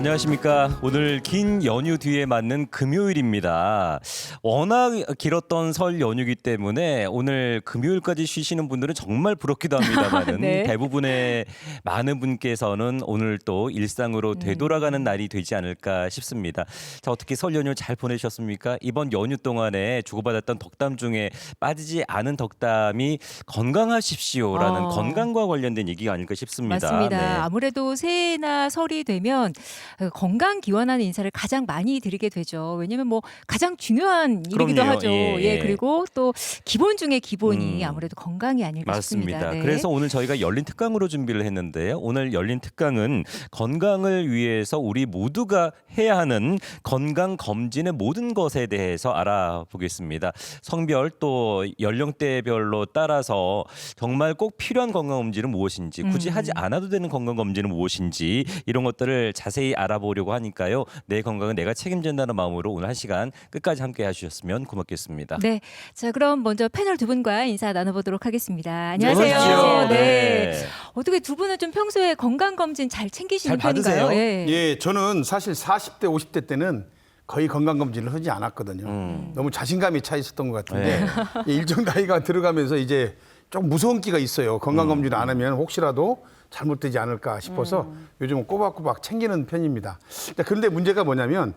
안녕하십니까. 오늘 긴 연휴 뒤에 맞는 금요일입니다. 워낙 길었던 설 연휴이기 때문에 오늘 금요일까지 쉬시는 분들은 정말 부럽기도 합니다만은 네. 대부분의 많은 분께서는 오늘 또 일상으로 되돌아가는 날이 되지 않을까 싶습니다. 자, 어떻게 설 연휴 잘 보내셨습니까? 이번 연휴 동안에 주고받았던 덕담 중에 빠지지 않은 덕담이 건강하십시오라는 건강과 관련된 얘기가 아닐까 싶습니다. 맞습니다. 네. 아무래도 새해나 설이 되면 건강 기원하는 인사를 가장 많이 드리게 되죠. 왜냐하면 뭐 가장 중요한 일이기도 그럼요. 하죠. 예. 그리고 또 기본 중에 기본이 아무래도 건강이 아닐까 맞습니다. 싶습니다. 네. 그래서 오늘 저희가 열린 특강으로 준비를 했는데요. 오늘 열린 특강은 건강을 위해서 우리 모두가 해야 하는 건강 검진의 모든 것에 대해서 알아보겠습니다. 성별 또 연령대별로 따라서 정말 꼭 필요한 건강 검진은 무엇인지, 굳이 하지 않아도 되는 건강 검진은 무엇인지 이런 것들을 자세히 알아보려고 하니까요. 내 건강은 내가 책임진다는 마음으로 오늘 한 시간 끝까지 함께 해주셨으면 고맙겠습니다. 네. 자, 그럼 먼저 패널 두 분과 인사 나눠보도록 하겠습니다. 안녕하세요. 안녕하세요. 네. 네. 어떻게 두 분은 좀 평소에 건강 검진 잘 챙기시는 잘 받으세요? 편인가요? 예. 예, 저는 사실 40대, 50대 때는 거의 건강검진을 하지 않았거든요. 너무 자신감이 차 있었던 것 같은데 일정 나이가 들어가면서 이제 좀 무서운 끼가 있어요. 건강검진을 안 하면 혹시라도 잘못되지 않을까 싶어서 요즘은 꼬박꼬박 챙기는 편입니다. 그런데 문제가 뭐냐면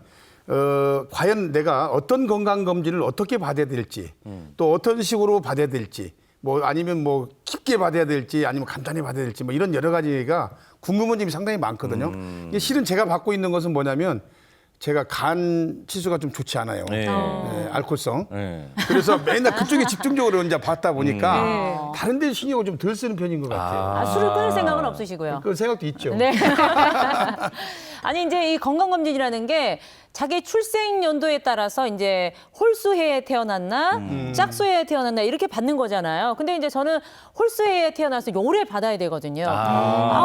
과연 내가 어떤 건강검진을 어떻게 받아야 될지 또 어떤 식으로 받아야 될지 뭐 아니면 뭐 깊게 받아야 될지 아니면 간단히 받아야 될지 뭐 이런 여러 가지가 궁금한 점이 상당히 많거든요. 이게 실은 제가 받고 있는 것은 뭐냐면 제가 간 치수가 좀 좋지 않아요. 네. 네, 알코올성. 네. 그래서 맨날 그쪽에 집중적으로 이제 받다 보니까 다른 데 신경을 좀 덜 쓰는 편인 것 같아요. 술을 끊을 생각은 없으시고요. 그 생각도 있죠. 네. 아니 이제 이 건강검진이라는 게 자기 출생 연도에 따라서 이제 홀수해에 태어났나 짝수해에 태어났나 이렇게 받는 거잖아요. 근데 이제 저는 홀수해에 태어나서 올해 받아야 되거든요.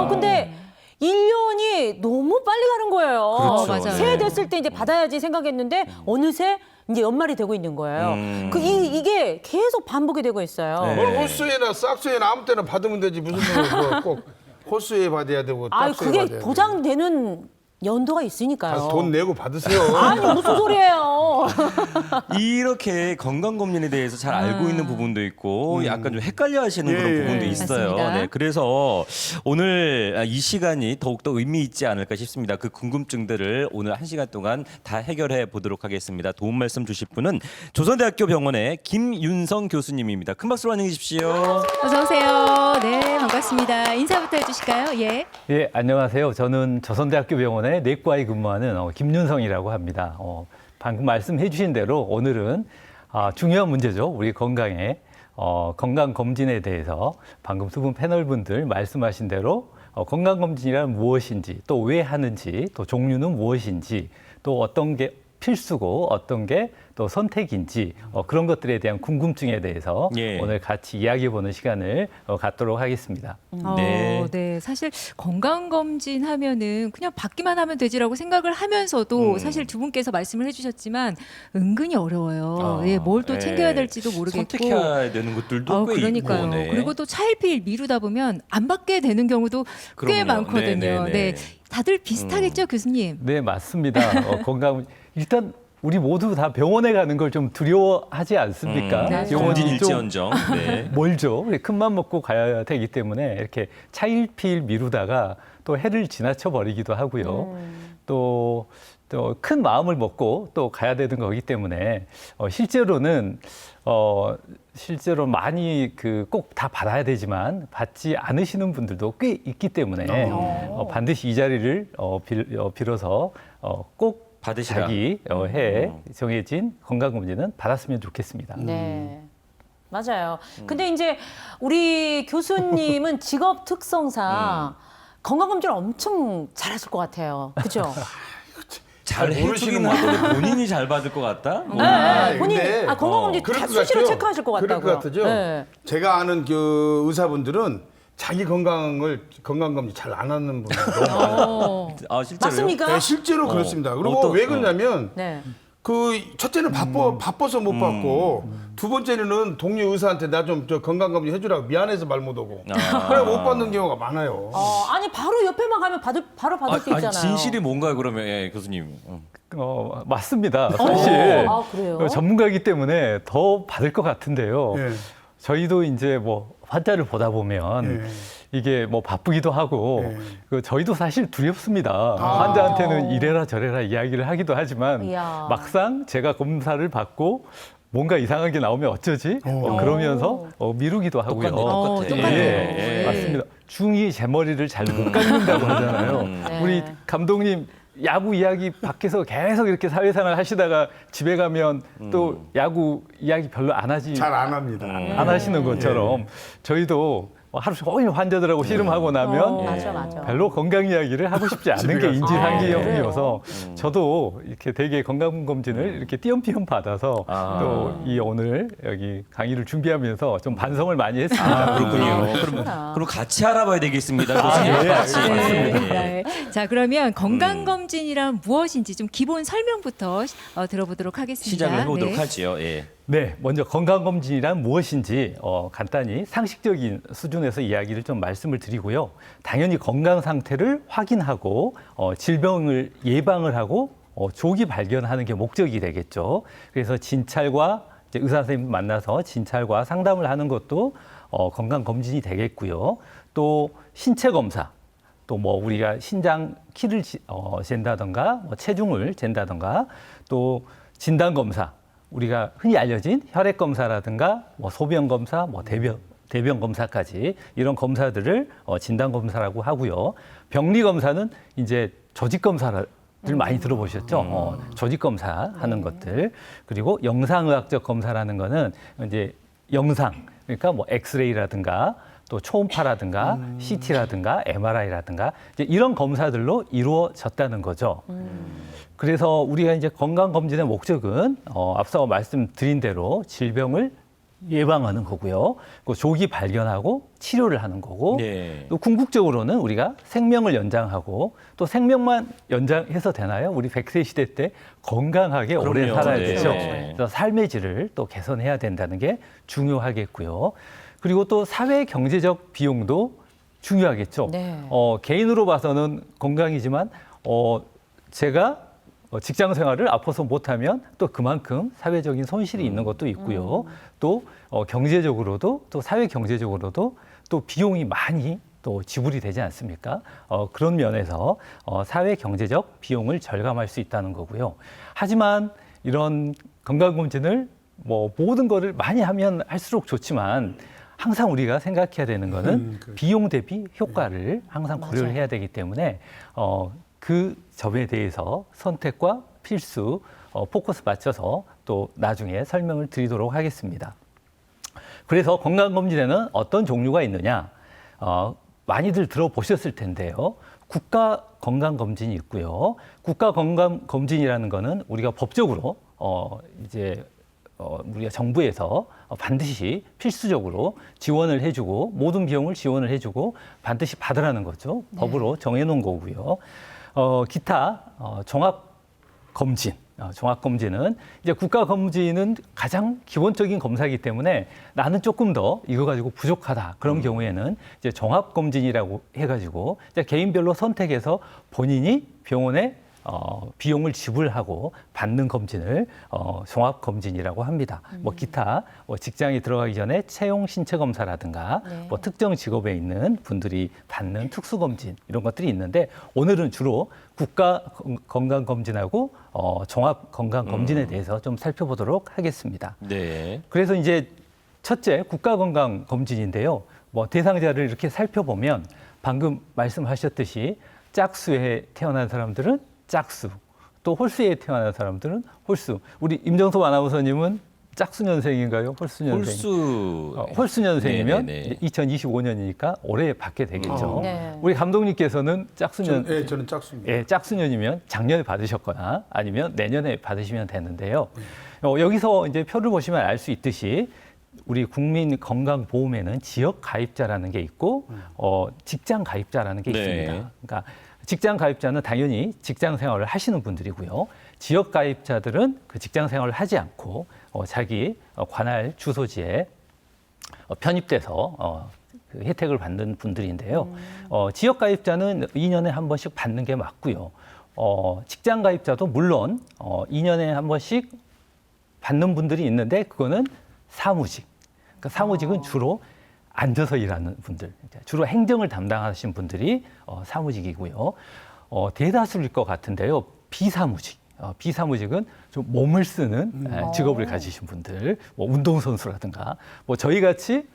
근데 1년이 너무 빨리 가는 거예요. 그렇죠. 맞아요. 새해 됐을 때 이제 받아야지 생각했는데 어느새 이제 연말이 되고 있는 거예요. 이게 계속 반복이 되고 있어요. 네. 뭘 홀수에나 싹수에나 아무 때나 받으면 되지 무슨 꼭 홀수에 받아야 되고 아, 짝수에 그게 받아야 보장되는 연도가 있으니까요. 되고. 돈 내고 받으세요. 아니 무슨 소리예요? 이렇게 건강검진에 대해서 잘 알고 있는 부분도 있고 약간 좀 헷갈려 하시는 그런 예. 부분도 있어요. 맞습니다. 네, 그래서 오늘 이 시간이 더욱더 의미 있지 않을까 싶습니다. 그 궁금증들을 오늘 한 시간 동안 다 해결해 보도록 하겠습니다. 도움 말씀 주실 분은 조선대학교 병원의 김윤성 교수님입니다. 큰 박수로 환영해 주십시오. 어서 오세요. 네, 반갑습니다. 인사부터 해주실까요? 예. 예, 안녕하세요. 저는 조선대학교 병원의 내과에 근무하는 김윤성이라고 합니다. 방금 말씀해 주신 대로 오늘은 중요한 문제죠. 우리 건강에 건강검진에 대해서 방금 두 분 패널분들 말씀하신 대로 건강검진이란 무엇인지 또 왜 하는지 또 종류는 무엇인지 또 어떤 게 필수고 어떤 게 또 선택인지 그런 것들에 대한 궁금증에 대해서 예. 오늘 같이 이야기해보는 시간을 갖도록 하겠습니다. 네. 네. 사실 건강검진 하면은 그냥 받기만 하면 되지라고 생각을 하면서도 사실 두 분께서 말씀을 해주셨지만 은근히 어려워요. 뭘 또 챙겨야 될지도 모르겠고. 선택해야 되는 것들도 꽤 그러니까요. 있고. 네. 그리고 또 차일피일 미루다 보면 안 받게 되는 경우도 꽤 그럼요. 많거든요. 네네네. 네. 다들 비슷하겠죠, 교수님? 네, 맞습니다. 건강 일단 우리 모두 다 병원에 가는 걸 좀 두려워하지 않습니까? 네. 요거는 검진 좀 일지언정. 네. 멀죠. 큰맘 먹고 가야 되기 때문에 이렇게 차일피일 미루다가 또 해를 지나쳐 버리기도 하고요. 또 큰 마음을 먹고 또 가야 되는 거기 때문에 실제로 많이 꼭 다 받아야 되지만 받지 않으시는 분들도 꽤 있기 때문에 반드시 이 자리를 빌어서 꼭 받으시라. 자기 해에 정해진 건강검진은 받았으면 좋겠습니다. 네. 맞아요. 근데 이제 우리 교수님은 직업 특성상 건강검진을 엄청 잘하실 것 같아요. 그죠? 잘 해주긴 모르시는 하는데 본인이 잘 받을 것 같다? 네. 본인 근데 건강검진 그럴 다 것 수시로 같죠? 체크하실 것 그럴 같다고요. 것 같죠? 네. 제가 아는 그 의사분들은 자기 건강검진 잘 안 하는 분들 너무 많아요. 실제로요? 맞습니까? 네, 실제로 그렇습니다. 그리고 어떤- 왜 그러냐면 네. 그 첫째는 바빠서 못 받고 두 번째는 동료 의사한테 나 좀 저 건강검진 해주라고 미안해서 말 못 오고 그래 못 받는 경우가 많아요. 아니 바로 옆에만 가면 바로 받을 수 있잖아요. 진실이 뭔가요, 그러면? 예, 교수님. 맞습니다. 사실 아, 그래요? 전문가이기 때문에 더 받을 것 같은데요. 예. 저희도 이제 뭐 환자를 보다 보면 예. 이게 뭐 바쁘기도 하고 예. 저희도 사실 두렵습니다. 환자한테는 이래라 저래라 이야기를 하기도 하지만 이야. 막상 제가 검사를 받고 뭔가 이상한 게 나오면 어쩌지? 그러면서 미루기도 하고요. 똑같네. 똑같네요. 예, 맞습니다. 중이 제 머리를 잘 못 깎는다고 하잖아요. 네. 우리 감독님 야구 이야기 밖에서 계속 이렇게 사회생활 하시다가 집에 가면 또 야구 이야기 별로 안 하지 잘 안 합니다. 안 하시는 것처럼 저희도 하루 종일 환자들하고 씨름하고 나면 맞아. 별로 건강 이야기를 하고 싶지 않은 게 인지상정이어서 저도 이렇게 되게 건강검진을 이렇게 띄엄띄엄 받아서 또 이 오늘 여기 강의를 준비하면서 좀 반성을 많이 했습니다. 그렇군요. 그럼 같이 알아봐야 되겠습니다, 교수님. 같이. 네. 자, 그러면 건강검진이란 무엇인지 좀 기본 설명부터 들어보도록 하겠습니다. 시작을 해보도록 네. 하지요. 예. 네, 먼저 건강검진이란 무엇인지 간단히 상식적인 수준에서 이야기를 좀 말씀을 드리고요. 당연히 건강 상태를 확인하고 질병을 예방을 하고 조기 발견하는 게 목적이 되겠죠. 그래서 진찰과 이제 의사 선생님 만나서 진찰과 상담을 하는 것도 건강검진이 되겠고요. 또 신체 검사, 또 뭐 우리가 신장 키를 잰다던가 뭐 체중을 잰다던가 또 진단 검사, 우리가 흔히 알려진 혈액 검사라든가 뭐 소변 검사, 뭐 대변 검사까지 이런 검사들을 진단 검사라고 하고요. 병리 검사는 이제 조직 검사를 많이 들어보셨죠? 조직 검사 하는 것들. 그리고 영상의학적 검사라는 거는 이제 영상, 그러니까 뭐 엑스레이라든가 또 초음파라든가 CT라든가 MRI라든가 이제 이런 검사들로 이루어졌다는 거죠. 그래서 우리가 이제 건강검진의 목적은 앞서 말씀드린 대로 질병을 예방하는 거고요. 그 조기 발견하고 치료를 하는 거고 네. 또 궁극적으로는 우리가 생명을 연장하고 또 생명만 연장해서 되나요? 우리 100세 시대 때 건강하게 오래 그럼요. 살아야 네. 되죠. 네. 그래서 삶의 질을 또 개선해야 된다는 게 중요하겠고요. 그리고 또 사회 경제적 비용도 중요하겠죠. 네. 개인으로 봐서는 건강이지만 제가 직장 생활을 아파서 못하면 또 그만큼 사회적인 손실이 있는 것도 있고요. 또 경제적으로도 또 사회 경제적으로도 또 비용이 많이 또 지불이 되지 않습니까? 그런 면에서 사회 경제적 비용을 절감할 수 있다는 거고요. 하지만 이런 건강검진을 뭐 모든 거를 많이 하면 할수록 좋지만 항상 우리가 생각해야 되는 거는 비용 대비 효과를 항상 고려를 해야 되기 때문에 그 점에 대해서 선택과 필수 포커스 맞춰서 또 나중에 설명을 드리도록 하겠습니다. 그래서 건강검진에는 어떤 종류가 있느냐? 많이들 들어보셨을 텐데요. 국가 건강검진이 있고요. 국가 건강검진이라는 거는 우리가 법적으로 이제 우리가 정부에서 반드시 필수적으로 지원을 해주고 모든 비용을 지원을 해주고 반드시 받으라는 거죠. 법으로 정해놓은 거고요. 기타 종합검진, 종합검진은 이제 국가검진은 가장 기본적인 검사이기 때문에 나는 조금 더 이거 가지고 부족하다. 그런 경우에는 이제 종합검진이라고 해가지고 이제 개인별로 선택해서 본인이 병원에 비용을 지불하고 받는 검진을 종합검진이라고 합니다. 뭐 기타 직장에 들어가기 전에 채용 신체 검사라든가 뭐 특정 직업에 있는 분들이 받는 특수검진 이런 것들이 있는데 오늘은 주로 국가 건강검진하고 종합 건강검진에 대해서 좀 살펴보도록 하겠습니다. 네. 그래서 이제 첫째 국가 건강검진인데요. 뭐 대상자를 이렇게 살펴보면 방금 말씀하셨듯이 짝수에 태어난 사람들은 짝수, 또 홀수에 태어난 사람들은 홀수. 우리 임정섭 아나운서님은 짝수년생인가요? 홀수년생? 홀수년생이면 네네네. 2025년이니까 올해 받게 되겠죠. 네. 우리 감독님께서는 짝수년, 저는 짝수입니다. 예, 짝수년이면 작년에 받으셨거나 아니면 내년에 받으시면 되는데요. 여기서 이제 표를 보시면 알 수 있듯이 우리 국민건강보험에는 지역 가입자라는 게 있고 직장 가입자라는 게 네. 있습니다. 그러니까 직장 가입자는 당연히 직장 생활을 하시는 분들이고요. 지역 가입자들은 그 직장 생활을 하지 않고 자기 관할 주소지에 편입돼서 그 혜택을 받는 분들인데요. 지역 가입자는 2년에 한 번씩 받는 게 맞고요. 직장 가입자도 물론 2년에 한 번씩 받는 분들이 있는데 그거는 사무직. 그러니까 사무직은 주로 앉아서 일하는 분들, 주로 행정을 담당하신 분들이 사무직이고요. 대다수일 것 같은데요. 비사무직. 비사무직은 좀 몸을 쓰는 직업을 가지신 분들, 뭐 운동선수라든가, 뭐 저희 같이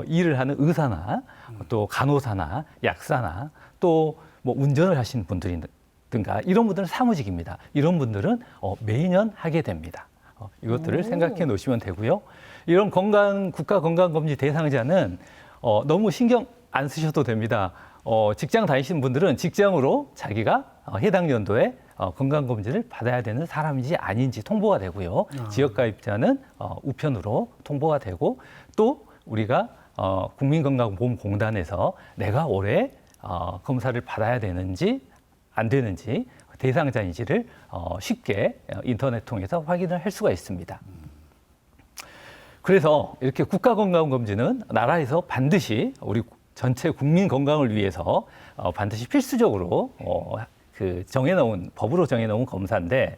일을 하는 의사나 또 간호사나 약사나 또 뭐 운전을 하시는 분들이든가 이런 분들은 사무직입니다. 이런 분들은 매년 하게 됩니다. 이것들을 생각해 놓으시면 되고요. 이런 국가 건강검진 대상자는 너무 신경 안 쓰셔도 됩니다. 직장 다니시는 분들은 직장으로 자기가 해당 연도에 건강검진을 받아야 되는 사람인지 아닌지 통보가 되고요. 지역가입자는 우편으로 통보가 되고 또 우리가 국민건강보험공단에서 내가 올해 검사를 받아야 되는지 안 되는지 대상자인지를 쉽게 인터넷 통해서 확인을 할 수가 있습니다. 그래서 이렇게 국가건강검진은 나라에서 반드시 우리 전체 국민 건강을 위해서 반드시 필수적으로 법으로 정해놓은 검사인데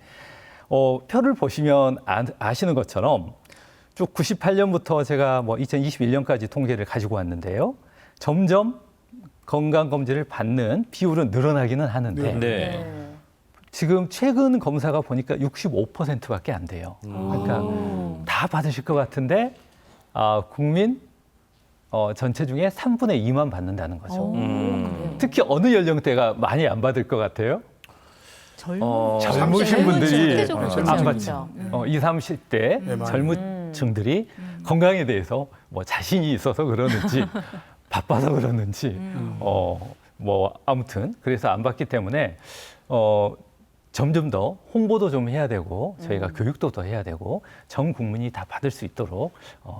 표를 보시면 아시는 것처럼 쭉 98년부터 제가 2021년까지 통계를 가지고 왔는데요. 점점 건강검진을 받는 비율은 늘어나기는 하는데 네. 지금 최근 검사가 보니까 65%밖에 안 돼요. 그러니까 다 받으실 것 같은데 국민 전체 중에 3분의 2만 받는다는 거죠. 특히 어느 연령대가 많이 안 받을 것 같아요? 젊으신 분들이 안 받죠. 20, 30대 네, 젊은 층들이 건강에 대해서 뭐 자신이 있어서 그러는지 바빠서 그러는지 아무튼 그래서 안 받기 때문에 점점 더 홍보도 좀 해야 되고 저희가 교육도 더 해야 되고 전 국민이 다 받을 수 있도록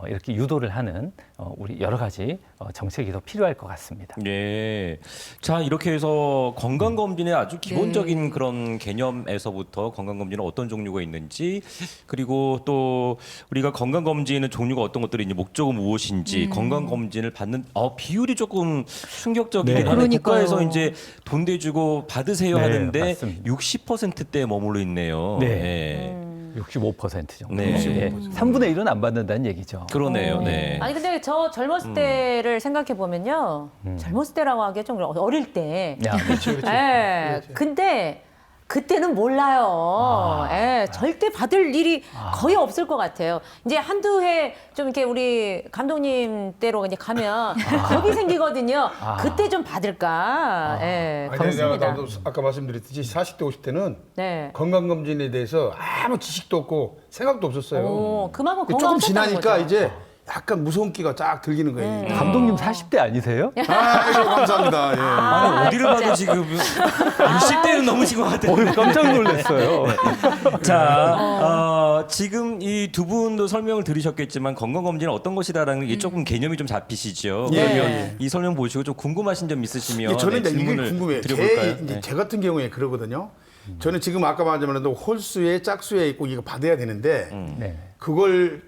이렇게 유도를 하는 우리 여러 가지 정책이 더 필요할 것 같습니다. 네. 자, 이렇게 해서 건강검진의 아주 기본적인 그런 개념에서부터 건강검진은 어떤 종류가 있는지 그리고 또 우리가 건강검진은 종류가 어떤 것들이 있는지 목적은 무엇인지 건강검진을 받는 비율이 조금 충격적이긴 네. 하네. 그러니까요. 국가에서 이제 돈 대주고 받으세요 네, 하는데 맞습니다. 60%대에 머물러 있네요. 네. 65% 정도. 네. 3분의 1은 안 받는다는 얘기죠. 그러네요. 네. 아니 근데 저 젊었을 때를 생각해 보면요. 젊었을 때라고 하기가 좀 어릴 때. 야, 예. 근데 그때는 몰라요. 예, 절대 받을 일이 거의 없을 것 같아요. 이제 한두 해 좀 이렇게 우리 감독님 때로 이제 가면 겁이 생기거든요. 그때 좀 받을까. 예, 아니, 그렇습니다. 나도 아까 말씀드렸듯이 40대, 50대는 네. 건강검진에 대해서 아무 지식도 없고 생각도 없었어요. 그만큼 조금 건강을 지나니까 거죠. 이제 약간 무서운 끼가 쫙 들리는 거예요. 감독님 40대 아니세요? 아이고, 감사합니다. 예. 아니, 어디를 봐도 지금 60대는 넘으신 것 같아요. 깜짝 놀랐어요. 자, 지금 이 두 분도 설명을 들으셨겠지만 건강검진은 어떤 것이다라는 게 조금 개념이 좀 잡히시죠. 예, 그러면 예. 이 설명 보시고 좀 궁금하신 점 있으시면 예, 저는 이제 이게 질문을 궁금해요. 드려볼까요? 네. 제 같은 경우에 그러거든요. 저는 지금 아까 말했지만 홀수에 짝수에 있고 이거 받아야 되는데 네. 그걸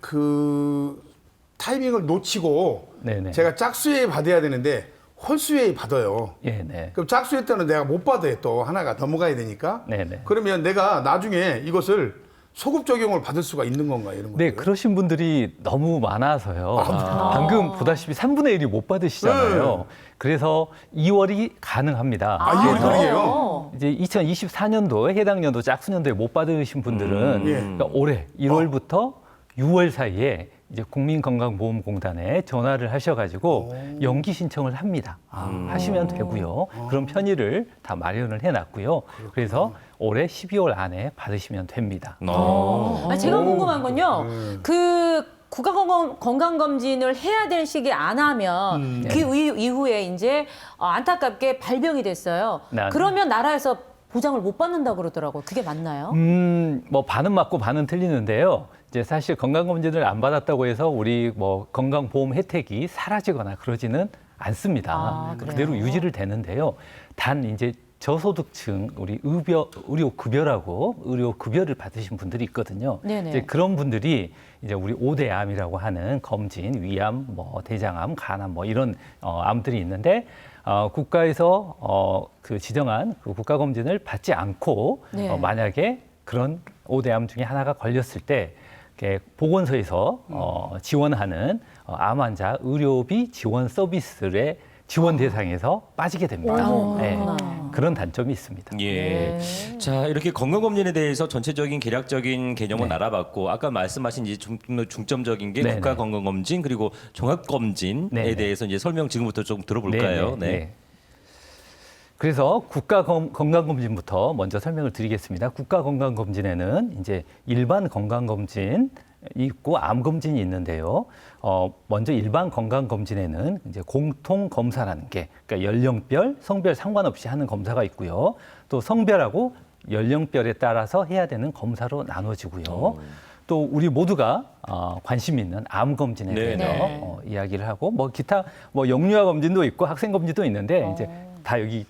타이밍을 놓치고 네네. 제가 짝수에 받아야 되는데 홀수에 받아요. 예, 네. 그럼 짝수에 때는 내가 못 받아요. 또 하나가 넘어가야 되니까. 네네. 그러면 내가 나중에 이것을 소급 적용을 받을 수가 있는 건가요? 이런 네, 것들? 그러신 분들이 너무 많아서요. 방금 보다시피 3분의 1이 못 받으시잖아요. 그래서 2월이 가능합니다. 2월이 가능해요? 이제 2024년도에 해당 연도 짝수년도에 못 받으신 분들은 예. 그러니까 올해 1월부터 6월 사이에 이제 국민건강보험공단에 전화를 하셔가지고 연기 신청을 합니다. 하시면 되고요. 그런 편의를 다 마련을 해놨고요. 그래서 올해 12월 안에 받으시면 됩니다. 제가 궁금한 건요. 그 국가건강검진을 해야 되는 시기에 안 하면 그 이후에 이제 안타깝게 발병이 됐어요. 네. 그러면 나라에서 보장을 못 받는다고 그러더라고요. 그게 맞나요? 뭐 반은 맞고 반은 틀리는데요. 이제 사실 건강검진을 안 받았다고 해서 우리 뭐 건강보험 혜택이 사라지거나 그러지는 않습니다. 그래요? 그대로 유지를 되는데요. 단 이제 저소득층 우리 의료 급여라고 의료 급여를 받으신 분들이 있거든요. 네네. 이제 그런 분들이 이제 우리 5대 암이라고 하는 검진, 위암, 뭐 대장암, 간암 뭐 이런 암들이 있는데 국가에서 그 지정한 그 국가 검진을 받지 않고 네. 만약에 그런 5대 암 중에 하나가 걸렸을 때 이렇게 보건소에서 지원하는 암 환자 의료비 지원 서비스의 지원 대상에서 빠지게 됩니다. 네, 그런 단점이 있습니다. 예. 네. 자, 이렇게 건강검진에 대해서 전체적인 개략적인 개념은 네. 알아봤고, 아까 말씀하신 이제 중점적인 게 네, 국가건강검진 그리고 종합검진에 네, 네. 대해서 이제 설명 지금부터 좀 들어볼까요? 네. 그래서 국가건강검진부터 먼저 설명을 드리겠습니다. 국가건강검진에는 이제 일반 건강검진 있고 암검진이 있는데요. 먼저 일반 건강검진에는 이제 공통검사라는 게, 그러니까 연령별, 성별 상관없이 하는 검사가 있고요. 또 성별하고 연령별에 따라서 해야 되는 검사로 나눠지고요. 또 우리 모두가 관심 있는 암 검진에 네, 대해서 네. 이야기를 하고 뭐 기타 뭐 영유아 검진도 있고 학생 검진도 있는데 이제 다 여기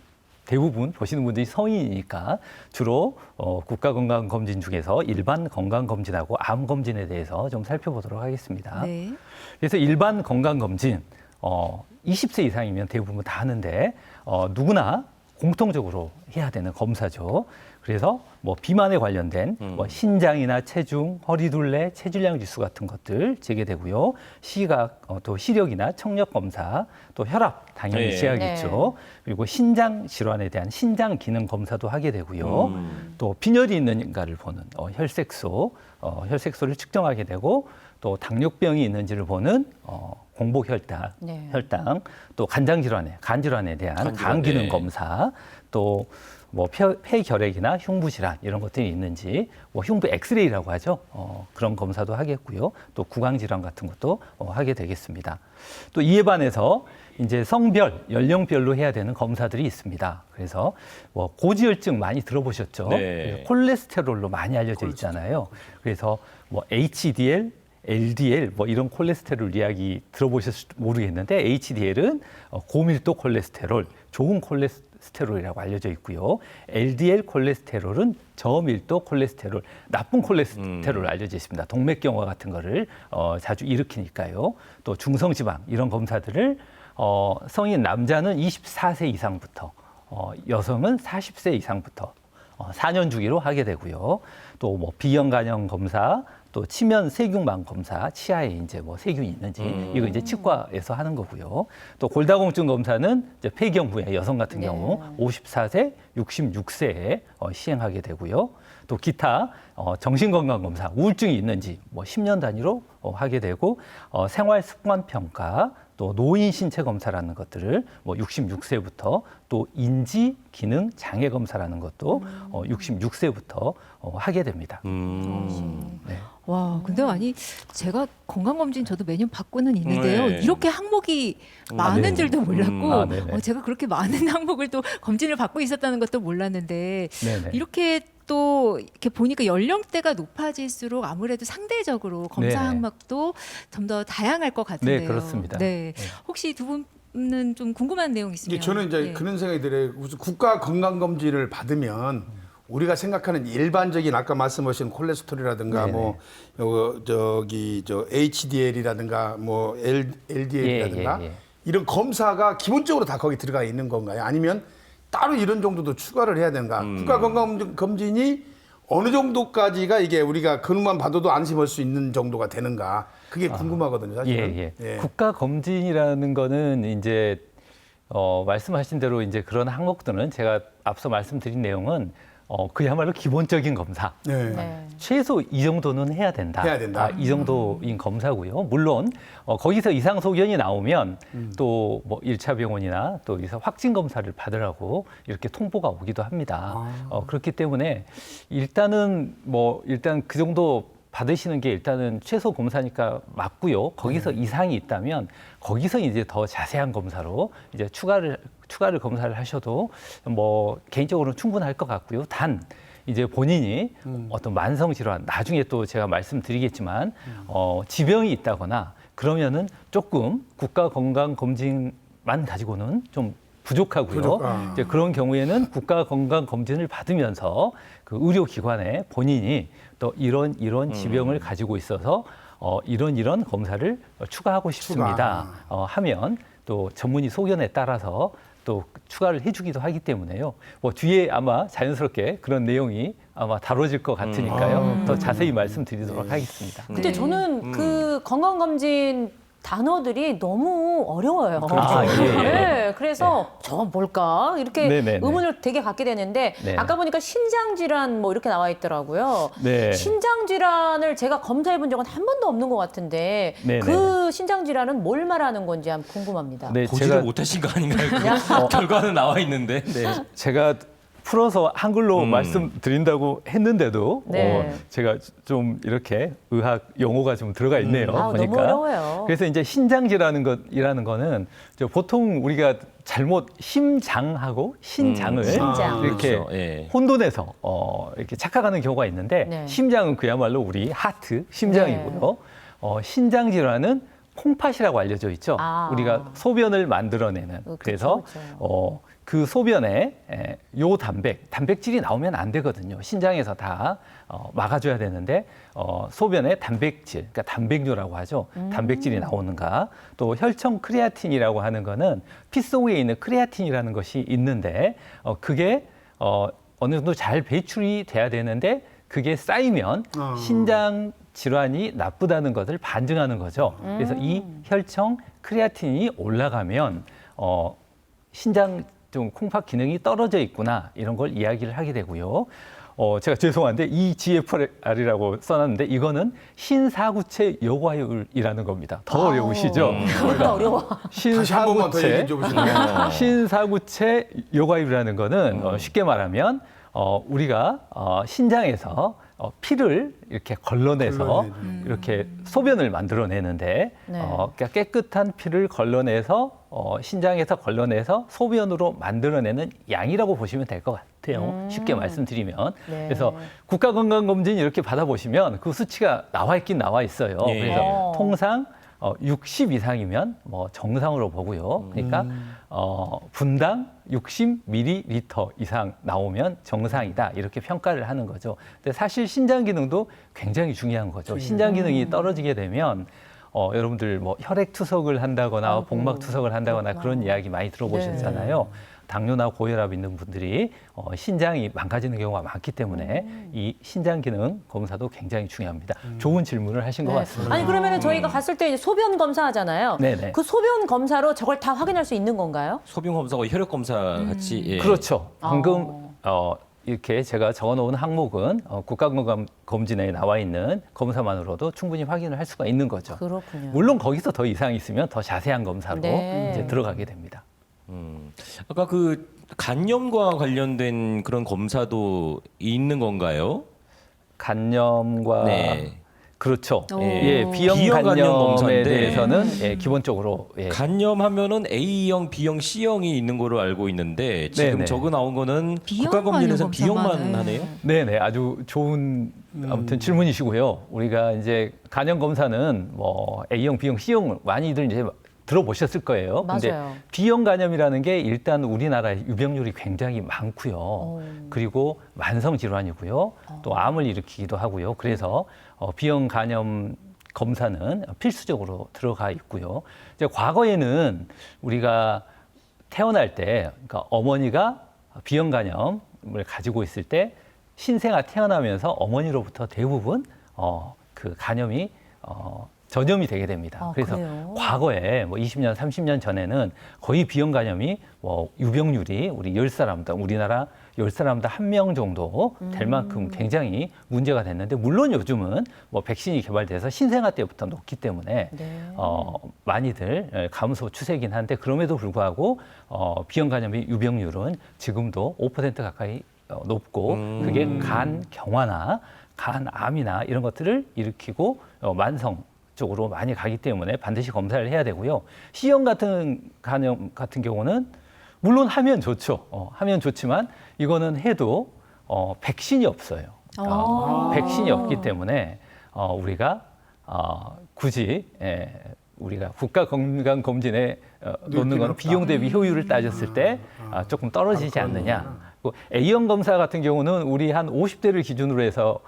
대부분 보시는 분들이 성인이니까 주로 국가건강검진 중에서 일반 건강검진하고 암 검진에 대해서 좀 살펴보도록 하겠습니다. 네. 그래서 일반 건강검진 20세 이상이면 대부분 다 하는데 누구나 공통적으로 해야 되는 검사죠. 그래서 뭐 비만에 관련된 뭐 신장이나 체중, 허리둘레, 체질량 지수 같은 것들 재게 되고요. 시각, 또 시력이나 청력 검사, 또 혈압 당연히 네. 재야겠죠. 그리고 신장 질환에 대한 신장 기능 검사도 하게 되고요. 또 빈혈이 있는가를 보는 혈색소를 측정하게 되고 또 당뇨병이 있는지를 보는 공복 혈당, 네. 또 간장 질환에 대한 간 질환, 간 기능 네. 검사, 또 뭐 폐결핵이나 흉부 질환 이런 것들이 있는지 뭐 흉부 엑스레이라고 하죠. 그런 검사도 하겠고요. 또 구강 질환 같은 것도 하게 되겠습니다. 또 이에 반해서 이제 성별, 연령별로 해야 되는 검사들이 있습니다. 그래서 뭐 고지혈증 많이 들어보셨죠? 네. 그래서 콜레스테롤로 많이 알려져 있잖아요. 그래서 뭐 HDL, LDL 뭐 이런 콜레스테롤 이야기 들어보셨을지 모르겠는데 HDL은 고밀도 콜레스테롤, 좋은 콜레스테롤이라고 알려져 있고요. LDL 콜레스테롤은 저밀도 콜레스테롤, 나쁜 콜레스테롤 알려져 있습니다. 동맥경화 같은 거를 자주 일으키니까요. 또 중성지방 이런 검사들을 성인 남자는 24세 이상부터 여성은 40세 이상부터 4년 주기로 하게 되고요. 또 뭐 비형 간염 검사, 또 치면 세균망 검사, 치아에 이제 뭐 세균이 있는지 이거 이제 치과에서 하는 거고요. 또 골다공증 검사는 이제 폐경 후에 여성 같은 경우 54세, 66세에 시행하게 되고요. 또 기타 정신건강 검사, 우울증이 있는지 뭐 10년 단위로 하게 되고 생활 습관 평가, 또 노인 신체 검사라는 것들을 뭐 66세부터 또 인지 기능 장애 검사라는 것도 66세부터 하게 됩니다. 네. 와, 근데 아니 제가 건강검진 저도 매년 받고는 있는데요. 네. 이렇게 항목이 많은 네. 줄도 몰랐고 네네. 제가 그렇게 많은 항목을 또 검진을 받고 있었다는 것도 몰랐는데 네네. 이렇게 또 이렇게 보니까 연령대가 높아질수록 아무래도 상대적으로 검사 네네. 항목도 좀 더 다양할 것 같은데요. 네, 그렇습니다. 네. 네. 혹시 두 분은 좀 궁금한 내용 있으면 이게 저는 이제 네. 그런 생각이 들어요. 무슨 국가 건강검진을 받으면 우리가 생각하는 일반적인 아까 말씀하신 콜레스테롤이라든가 네네. 뭐 저 HDL이라든가 뭐 LDL이라든가 예, 예. 이런 검사가 기본적으로 다 거기 들어가 있는 건가요? 아니면 따로 이런 정도도 추가를 해야 되는가? 국가 건강검진이 어느 정도까지가 이게 우리가 그것만 봐도 안심할 수 있는 정도가 되는가? 그게 궁금하거든요, 사실은. 예. 국가 검진이라는 거는 이제 말씀하신 대로 이제 그런 항목들은 제가 앞서 말씀드린 내용은 그야말로 기본적인 검사. 네. 네. 최소 이 정도는 해야 된다. 해야 된다. 이 정도인 검사고요. 물론 거기서 이상 소견이 나오면 또 뭐 1차 병원이나 또 여기서 확진 검사를 받으라고 이렇게 통보가 오기도 합니다. 그렇기 때문에 일단 그 정도 받으시는 게 일단은 최소 검사니까 맞고요. 거기서 이상이 있다면 거기서 이제 더 자세한 검사로 이제 추가를 검사를 하셔도 뭐 개인적으로는 충분할 것 같고요. 단 이제 본인이 어떤 만성 질환 나중에 또 제가 말씀드리겠지만 지병이 있다거나 그러면은 조금 국가 건강 검진만 가지고는 좀 부족하고요. 이제 그런 경우에는 국가 건강 검진을 받으면서 그 의료기관에 본인이 또 이런 지병을 가지고 있어서 이런 검사를 추가하고 싶습니다. 하면 또 전문의 소견에 따라서 또 추가를 해주기도 하기 때문에요. 뭐 뒤에 아마 자연스럽게 그런 내용이 아마 다뤄질 것 같으니까요. 더 자세히 말씀드리도록 하겠습니다. 근데 저는 그 건강검진 단어들이 너무 어려워요. 아, 예. 네, 그래서 저건 뭘까? 이렇게 네네네. 의문을 되게 갖게 되는데 네. 아까 보니까 신장질환 뭐 이렇게 나와 있더라고요. 네. 신장질환을 제가 검사해 본 적은 한 번도 없는 것 같은데 네네. 그 신장질환은 뭘 말하는 건지 한번 궁금합니다. 네, 보지를 못하신 거 아닌가요? 결과는 나와 있는데. 네, 제가 풀어서 한글로 말씀드린다고 했는데도 네. 제가 좀 이렇게 의학 용어가 좀 들어가 있네요. 보니까. 너무 어려워요. 그래서 이제 신장질이라는 거는 보통 우리가 잘못 심장하고 신장을 신장. 이렇게 그렇죠. 예. 혼돈해서 이렇게 착각하는 경우가 있는데 네. 심장은 그야말로 우리 하트, 심장이고요. 신장 질환은 콩팥이라고 알려져 있죠. 아. 우리가 소변을 만들어내는. 그쵸, 그래서 그쵸. 그 소변에 요 단백질이 나오면 안 되거든요. 신장에서 다 막아줘야 되는데 소변에 단백질, 그러니까 단백뇨라고 하죠. 단백질이 나오는가. 또 혈청 크레아틴이라고 하는 거는 피 속에 있는 크레아틴이라는 것이 있는데 그게 어느 정도 잘 배출이 돼야 되는데 그게 쌓이면 신장 질환이 나쁘다는 것을 반증하는 거죠. 그래서 이 혈청 크레아틴이 올라가면 신장 좀 콩팥 기능이 떨어져 있구나 이런 걸 이야기를 하게 되고요. 제가 죄송한데 EGFR이라고 써놨는데 이거는 신사구체 요과율이라는 겁니다. 더 어려우시죠? 그러니까 어려워. 다시 한 번만 더 얘기해 주시면. 신사구체 요과율이라는 거는 쉽게 말하면 우리가 신장에서 피를 이렇게 걸러내서 이렇게 소변을 만들어내는데 네. 그러니까 깨끗한 피를 걸러내서 신장에서 걸러내서 소변으로 만들어내는 양이라고 보시면 될 것 같아요. 쉽게 말씀드리면. 네. 그래서 국가건강검진 이렇게 받아보시면 그 수치가 나와 있긴 나와 있어요. 예. 그래서 통상 60 이상이면 뭐 정상으로 보고요. 그러니까 분당 60ml 이상 나오면 정상이다 이렇게 평가를 하는 거죠. 근데 사실 신장 기능도 굉장히 중요한 거죠. 신장 기능이 떨어지게 되면 여러분들 뭐 혈액 투석을 한다거나 복막 투석을 한다거나 그런 이야기 많이 들어보셨잖아요. 당뇨나 고혈압 있는 분들이 신장이 망가지는 경우가 많기 때문에 이 신장 기능 검사도 굉장히 중요합니다. 좋은 질문을 하신 것 같습니다. 아니 그러면은 저희가 갔을 때 이제 소변 검사하잖아요. 네네. 그 소변 검사로 저걸 다 확인할 수 있는 건가요? 소변 검사와 혈액 검사 같이. 예. 그렇죠. 방금 이렇게 제가 적어놓은 항목은 국가건강검진에 나와 있는 검사만으로도 충분히 확인을 할 수가 있는 거죠. 그렇군요. 물론 거기서 더 이상이 있으면 더 자세한 검사로 네. 이제 들어가게 됩니다. 아까 그 간염과 관련된 그런 검사도 있는 건가요? 간염과 네. 그렇죠. 오. 예, B형 B형 간염 간염에 검사인데 대해서는 기본적으로 간염하면은 A형, B형, C형이 있는 거로 알고 있는데 지금 네네. 저거 나온 거는 B형 국가검진에서 간염 B형만 검사만 하네요. 네네 아주 좋은 아무튼 질문이시고요. 우리가 이제 간염 검사는 뭐 A형, B형, C형 많이들 이제 들어보셨을 거예요. 근데 맞아요. B형 간염이라는 게 일단 우리나라에 유병률이 굉장히 많고요. 그리고 만성 질환이고요. 또 암을 일으키기도 하고요. 그래서 B형 간염 검사는 필수적으로 들어가 있고요. 이제 과거에는 우리가 태어날 때, 그러니까 어머니가 B형 간염을 가지고 있을 때 신생아 태어나면서 어머니로부터 대부분 그 간염이 전염이 되게 됩니다. 그래서 그래요? 과거에 뭐 20년, 30년 전에는 거의 B형 간염이 뭐 유병률이 우리 10사람당, 우리나라 10사람당 1명 정도 될 만큼 굉장히 문제가 됐는데 물론 요즘은 뭐 백신이 개발돼서 신생아 때부터 높기 때문에 네. 많이들 감소 추세긴 한데 그럼에도 불구하고 B형 간염의 유병률은 지금도 5% 가까이 높고 그게 간 경화나 간 암이나 이런 것들을 일으키고 만성 쪽으로 많이 가기 때문에 반드시 검사를 해야 되고요. C형 같은 간염 같은 경우는 물론 하면 좋죠. 하면 좋지만 이거는 해도 백신이 없어요. 백신이 없기 때문에 우리가 굳이 우리가 국가 건강 검진에 놓는 건 비용 대비 효율을 따졌을 때 조금 떨어지지 않느냐. A형 검사 같은 경우는 우리 한 50대를 기준으로 해서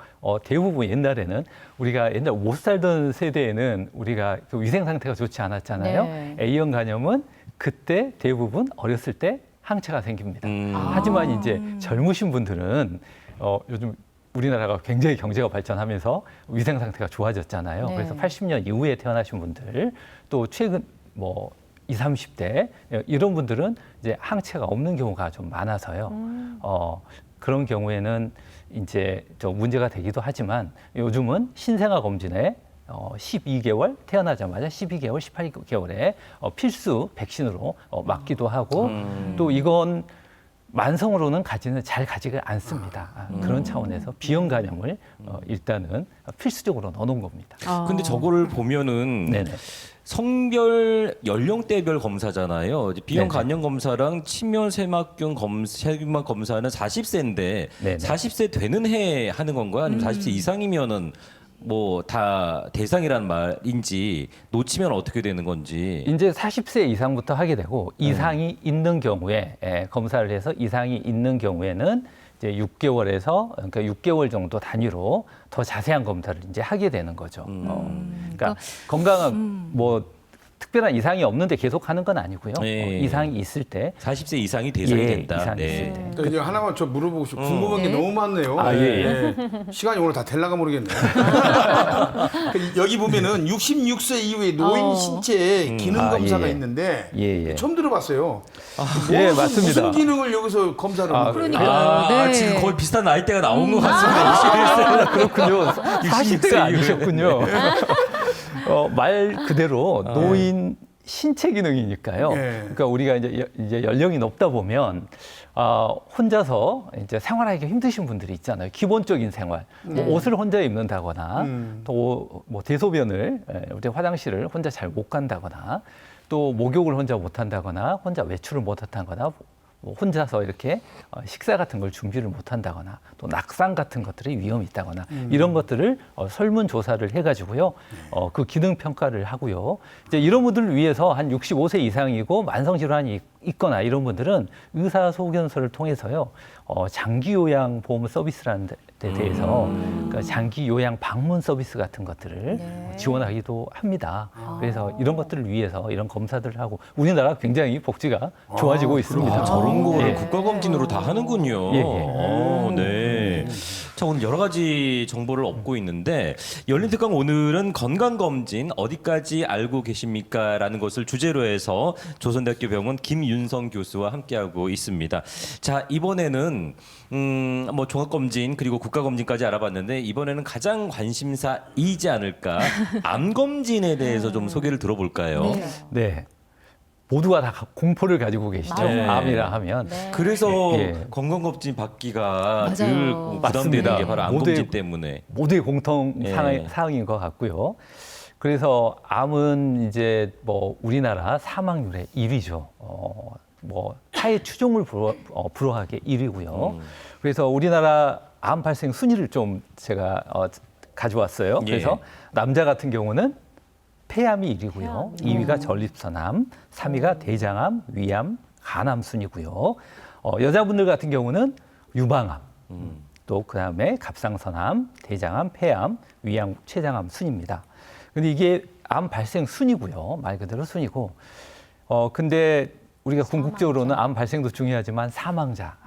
대부분 옛날에는 우리가 옛날 못 살던 세대에는 우리가 그 위생 상태가 좋지 않았잖아요. 네. A형 간염은 그때 대부분 어렸을 때 항체가 생깁니다. 하지만 이제 젊으신 분들은 요즘 우리나라가 굉장히 경제가 발전하면서 위생 상태가 좋아졌잖아요. 네. 그래서 80년 이후에 태어나신 분들 또 최근 20, 30대 이런 분들은 이제 항체가 없는 경우가 좀 많아서요. 그런 경우에는 이제 좀 문제가 되기도 하지만 요즘은 신생아 검진에 12개월 태어나자마자 12개월, 18개월에 필수 백신으로 맞기도 하고 또 이건 만성으로는 잘 가지가 않습니다. 그런 차원에서 비형 간염을 일단은 필수적으로 넣어놓은 겁니다. 근데 저거를 보면은 네네. 성별 연령대별 검사잖아요. 이제 비형 네네. 간염 검사랑 치명세막균 세균만 검사는 40세인데 네네. 40세 되는 해 하는 건가요? 아니면 40세 이상이면은 뭐 다 대상이라는 말인지 놓치면 어떻게 되는 건지. 이제 40세 이상부터 하게 되고 이상이 있는 경우에 검사를 해서 이상이 있는 경우에는 이제 6개월에서 그러니까 6개월 정도 단위로 더 자세한 검사를 이제 하게 되는 거죠. 그러니까 건강한 뭐 특별한 이상이 없는데 계속 하는 건 아니고요. 예. 이상이 있을 때 40세 이상이 대상이 된다. 이상이 있을 때. 또 이제 하나만 저 물어보고 싶어. 궁금한 게 너무 많네요. 예. 시간이 오늘 다 될랑가 모르겠네요. 여기 보면은 66세 이후에 노인 신체 기능 검사가 예. 있는데 예. 처음 들어봤어요. 예, 맞습니다. 무슨 기능을 여기서 검사를 하는 거예요? 그러니까. 네. 지금 거의 비슷한 나이대가 나온 것 같습니다. 그렇군요. 40대가 아니셨군요. 말 그대로 아. 노인 신체 기능이니까요. 예. 그러니까 우리가 이제 연령이 높다 보면 혼자서 이제 생활하기가 힘드신 분들이 있잖아요. 기본적인 생활, 뭐 옷을 혼자 입는다거나 또 뭐 대소변을 우리 화장실을 혼자 잘 못 간다거나 또 목욕을 혼자 못 한다거나 혼자 외출을 못 한다거나 뭐 혼자서 이렇게 식사 같은 걸 준비를 못 한다거나 또 낙상 같은 것들이 위험이 있다거나 이런 것들을 설문조사를 해가지고요. 그 기능 평가를 하고요. 이제 이런 분들을 위해서 한 65세 이상이고 만성질환이 있거나 이런 분들은 의사소견서를 통해서요. 장기요양 보험 서비스라는 데 대해서 그러니까 장기요양 방문 서비스 같은 것들을 지원하기도 합니다. 그래서 이런 것들을 위해서 이런 검사들을 하고 우리나라 굉장히 복지가 좋아지고 있습니다. 저런 거를 예. 국가검진으로 다 하는군요. 네. 자, 오늘 여러 가지 정보를 얻고 있는데 열린특강 오늘은 건강검진 어디까지 알고 계십니까? 라는 것을 주제로 해서 조선대학교 병원 김윤성 교수와 함께하고 있습니다. 자, 이번에는 뭐 종합검진 그리고 국가검진까지 알아봤는데 이번에는 가장 관심사이지 않을까 암검진에 대해서 좀 소개를 들어볼까요? 네. 모두가 다 공포를 가지고 계시죠. 네. 암이라 하면. 그래서 예. 건강검진 받기가 늘 맞아요. 부담되는 맞습니다. 게 바로 암검진 때문에. 모두의 공통 예. 사항인 것 같고요. 그래서 암은 이제 뭐 우리나라 사망률의 1위죠. 뭐 타의 추종을 불허하게 1위고요. 그래서 우리나라 암 발생 순위를 좀 제가 가져왔어요. 예. 그래서 남자 같은 경우는 폐암이 1위고요. 2위가 전립선암, 3위가 대장암, 위암, 간암 순이고요. 여자분들 같은 경우는 유방암, 또 그다음에 갑상선암, 대장암, 폐암, 위암, 췌장암 순입니다. 근데 이게 암 발생 순이고요. 말 그대로 순이고. 근데 우리가 궁극적으로는 암 발생도 중요하지만 사망자,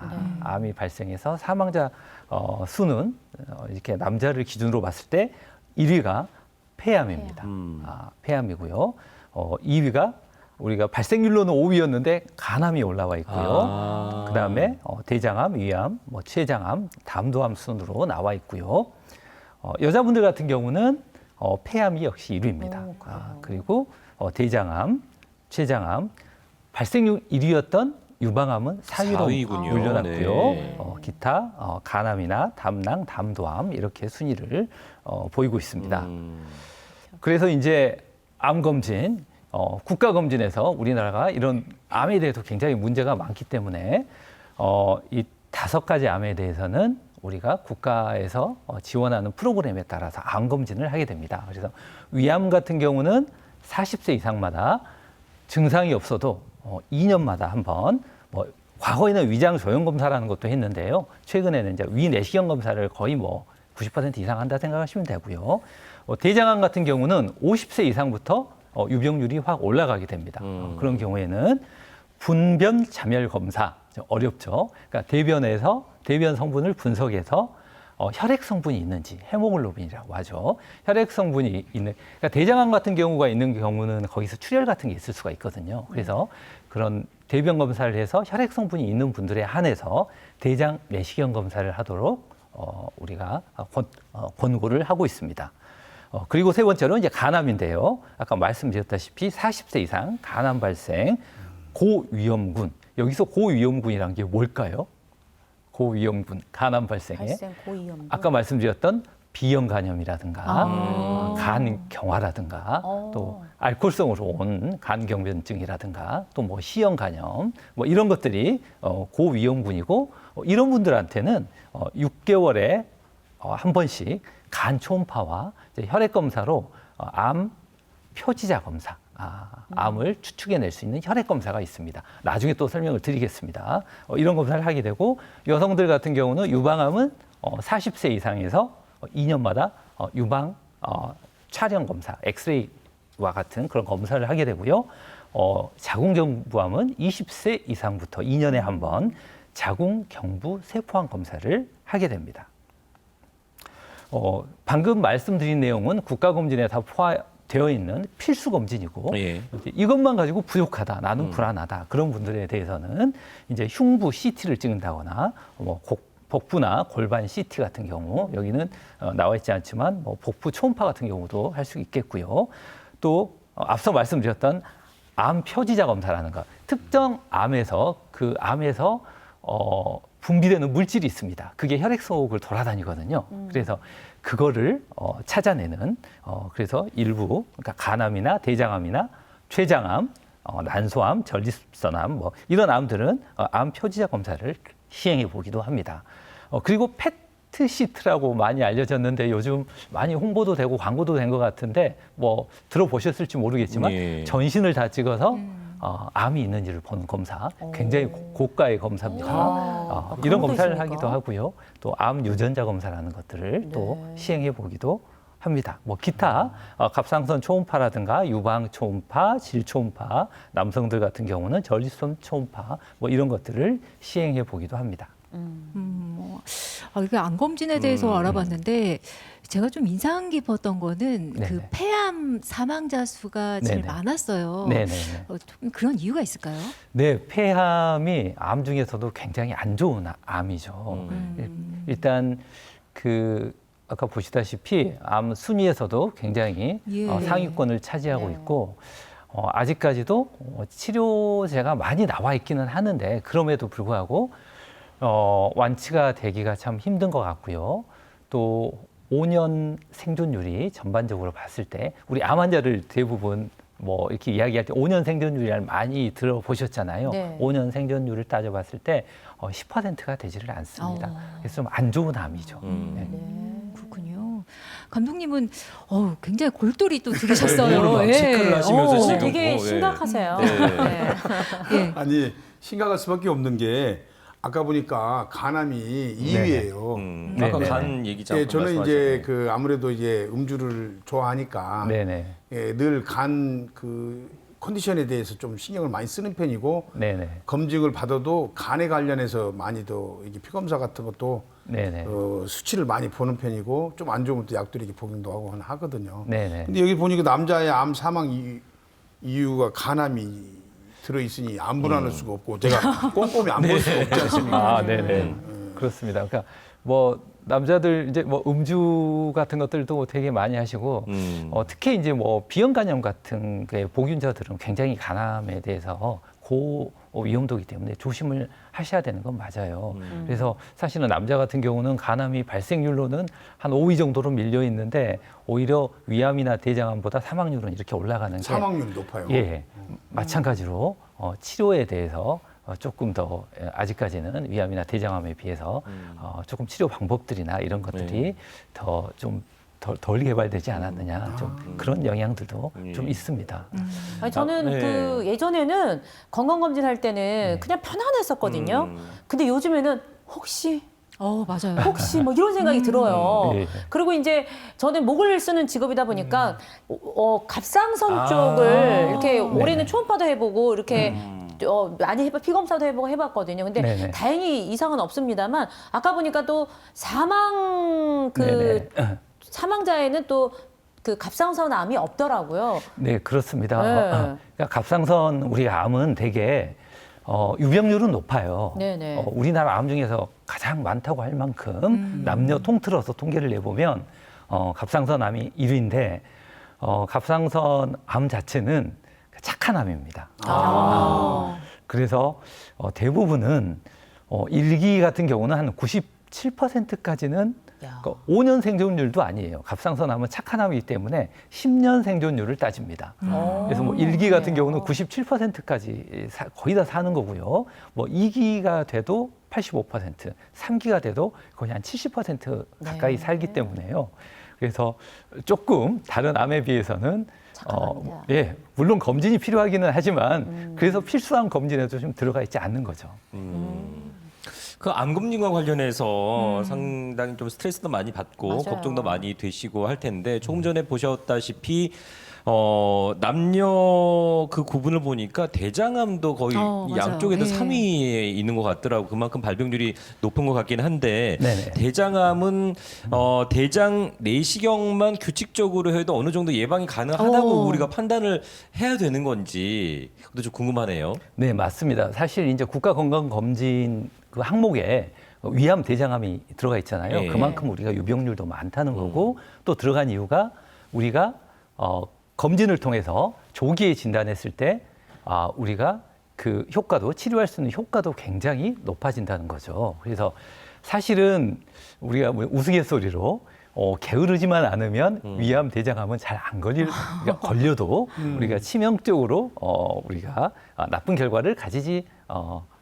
암이 발생해서 사망자 수는 이렇게 남자를 기준으로 봤을 때 1위가 폐암입니다. 폐암이고요. 2위가 우리가 발생률로는 5위였는데 간암이 올라와 있고요. 그다음에 대장암, 위암, 뭐 췌장암, 담도암 순으로 나와 있고요. 여자분들 같은 경우는 폐암이 역시 1위입니다. 그리고 대장암, 췌장암, 발생률 1위였던 유방암은 4위로 4위군요. 올려놨고요. 네. 기타 간암이나 담낭, 담도암 이렇게 순위를 보이고 있습니다. 그래서 이제 암 검진, 국가 검진에서 우리나라가 이런 암에 대해서 굉장히 문제가 많기 때문에 이 5가지 암에 대해서는 우리가 국가에서 지원하는 프로그램에 따라서 암 검진을 하게 됩니다. 그래서 위암 같은 경우는 40세 이상마다 증상이 없어도 2년마다 한번 뭐 과거에는 위장 조형 검사라는 것도 했는데요. 최근에는 이제 위내시경 검사를 거의 뭐 90% 이상 한다 생각하시면 되고요. 대장암 같은 경우는 50세 이상부터 유병률이 확 올라가게 됩니다. 그런 경우에는 분변 자멸 검사 어렵죠. 그러니까 대변 성분을 분석해서 혈액 성분이 있는지 헤모글로빈이라고 하죠. 혈액 성분이 있는 그러니까 대장암 같은 경우가 있는 경우는 거기서 출혈 같은 게 있을 수가 있거든요. 그래서 그런 대변 검사를 해서 혈액 성분이 있는 분들에 한해서 대장 내시경 검사를 하도록 우리가 권고를 하고 있습니다. 그리고 세 번째로 이제 간암인데요. 아까 말씀드렸다시피 40세 이상 간암 발생 고위험군. 여기서 고위험군이란 게 뭘까요? 고위험군, 간암 발생에 발생 고위험군. 아까 말씀드렸던 비형 간염이라든가 간경화라든가 또 알코올성으로 온 간경변증이라든가 또 뭐 C형 간염 뭐 이런 것들이 고위험군이고 이런 분들한테는 6개월에 한 번씩 간 초음파와 혈액 검사로 암 표지자 검사, 암을 추측해낼 수 있는 혈액 검사가 있습니다. 나중에 또 설명을 드리겠습니다. 이런 검사를 하게 되고 여성들 같은 경우는 유방암은 40세 이상에서 2년마다 유방 촬영 검사, 엑스레이와 같은 그런 검사를 하게 되고요. 자궁경부암은 20세 이상부터 2년에 한 번 자궁경부 세포암 검사를 하게 됩니다. 방금 말씀드린 내용은 국가검진에 다 포함되어 있는 필수 검진이고 예. 이것만 가지고 부족하다, 나는 불안하다 그런 분들에 대해서는 이제 흉부 CT를 찍는다거나 뭐 복부나 골반 CT 같은 경우 여기는 나와 있지 않지만 뭐 복부 초음파 같은 경우도 할 수 있겠고요. 또 앞서 말씀드렸던 암 표지자 검사라는 것, 특정 암에서 그 암에서 분비되는 물질이 있습니다. 그게 혈액 속을 돌아다니거든요. 그래서 그거를 찾아내는 그래서 일부 그러니까 간암이나 대장암이나 췌장암, 난소암, 전립선암 뭐 이런 암들은 암 표지자 검사를 시행해 보기도 합니다. 그리고 PET 시트라고 많이 알려졌는데 요즘 많이 홍보도 되고 광고도 된 것 같은데 뭐 들어보셨을지 모르겠지만 예. 전신을 다 찍어서 암이 있는지를 보는 검사, 굉장히 고가의 검사입니다. 이런 그런 것도 검사를 있습니까? 하기도 하고요. 또 암 유전자 검사라는 것들을 또 시행해 보기도 합니다. 뭐 기타 갑상선 초음파라든가 유방 초음파, 질 초음파, 남성들 같은 경우는 전립선 초음파 뭐 이런 것들을 시행해 보기도 합니다. 이게 암 검진에 대해서 알아봤는데 제가 좀 인상 깊었던 거는 그 네네. 폐암 사망자 수가 제일 네네. 많았어요. 네네. 좀 그런 이유가 있을까요? 네, 폐암이 암 중에서도 굉장히 안 좋은 암이죠. 일단 그 아까 보시다시피 암 순위에서도 굉장히 예. 상위권을 차지하고 네. 있고 아직까지도 치료제가 많이 나와 있기는 하는데 그럼에도 불구하고 완치가 되기가 참 힘든 것 같고요. 또 5년 생존율이 전반적으로 봤을 때 우리 암 환자를 대부분 뭐 이렇게 이야기할 때 5년 생존율이라는 많이 들어보셨잖아요. 네. 5년 생존율을 따져봤을 때 10%가 되지를 않습니다. 그래서 좀 안 좋은 암이죠. 네. 그렇군요. 감독님은 굉장히 골똘히 또 들으셨어요. 막 체크를 하시면서 오늘 지금 되게 심각하세요. 네. 네. 예. 아니 심각할 수밖에 없는 게 아까 보니까 간암이 2위예요. 아까 네네. 간 얘기 잠깐 예, 저는 이제 말씀하셨네. 그 아무래도 이제 음주를 좋아하니까 네네. 예, 늘 간 그 컨디션에 대해서 좀 신경을 많이 쓰는 편이고 네네. 검증을 받아도 간에 관련해서 많이 더 이게 피 검사 같은 것도 네네. 수치를 많이 보는 편이고 좀 안 좋으면 또 약들이 이렇게 복용도 하고 하거든요. 네네. 근데 여기 보니까 남자의 암 사망 이유가 간암이 들어있으니 안 불안할 수가 없고 제가 꼼꼼히 안 볼 수가 없지 않습니까? 네네. 그렇습니다. 그러니까 뭐 남자들 이제 뭐 음주 같은 것들도 되게 많이 하시고 특히 이제 뭐 비형 간염 같은 그 복균자들은 굉장히 간암에 대해서 고위험도이기 때문에 조심을 하셔야 되는 건 맞아요. 그래서 사실은 남자 같은 경우는 간암이 발생률로는 한 5위 정도로 밀려 있는데 오히려 위암이나 대장암보다 사망률은 이렇게 올라가는 게 사망률이 높아요. 예, 마찬가지로 치료에 대해서 조금 더 아직까지는 위암이나 대장암에 비해서 조금 치료 방법들이나 이런 것들이 더 덜 개발되지 않았느냐 좀 그런 영향들도 좀 있습니다. 아니, 저는 네. 그 예전에는 건강검진 할 때는 그냥 편안했었거든요. 근데 요즘에는 혹시 맞아요. 뭐 이런 생각이 들어요. 예. 그리고 이제 저는 목을 쓰는 직업이다 보니까 갑상선 쪽을 이렇게 올해는 초음파도 해보고 이렇게 많이 피 검사도 해보고 해봤거든요. 근데 네네. 다행히 이상은 없습니다만 아까 보니까 또 사망자에는 또 그 갑상선 암이 없더라고요. 네, 그렇습니다. 네. 그러니까 갑상선 우리 암은 되게 유병률은 높아요. 네네. 우리나라 암 중에서 가장 많다고 할 만큼 남녀 통틀어서 통계를 내보면 갑상선 암이 1위인데 갑상선 암 자체는 착한 암입니다. 그래서 대부분은 1기 같은 경우는 한 97%까지는 야. 5년 생존율도 아니에요. 갑상선 암은 착한 암이기 때문에 10년 생존율을 따집니다. 그래서 뭐 1기 같은 경우는 97%까지 거의 다 사는 거고요. 뭐 2기가 돼도 85%, 3기가 돼도 거의 한 70% 가까이 네. 살기 때문에요. 그래서 조금 다른 암에 비해서는 착합니다. 예, 물론 검진이 필요하기는 하지만 그래서 필수암 검진에도 좀 들어가 있지 않는 거죠. 그 암검진과 관련해서 상당히 좀 스트레스도 많이 받고 맞아요. 걱정도 많이 되시고 할 텐데 조금 전에 보셨다시피 남녀 그 구분을 보니까 대장암도 거의 맞아요. 양쪽에도 예. 3위에 있는 것 같더라고. 그만큼 발병률이 높은 것 같긴 한데 네네. 대장암은 대장 내시경만 규칙적으로 해도 어느 정도 예방이 가능하다고 우리가 판단을 해야 되는 건지 그것도 좀 궁금하네요. 네, 맞습니다. 사실 이제 국가건강검진 그 항목에 위암 대장암이 들어가 있잖아요. 예. 그만큼 우리가 유병률도 많다는 거고 또 들어간 이유가 우리가 검진을 통해서 조기에 진단했을 때 우리가 그 효과도 치료할 수 있는 효과도 굉장히 높아진다는 거죠. 그래서 사실은 우리가 뭐 우스갯소리로 게으르지만 않으면 위암 대장암은 잘 안 그러니까 걸려도 우리가 치명적으로 우리가 나쁜 결과를 가지지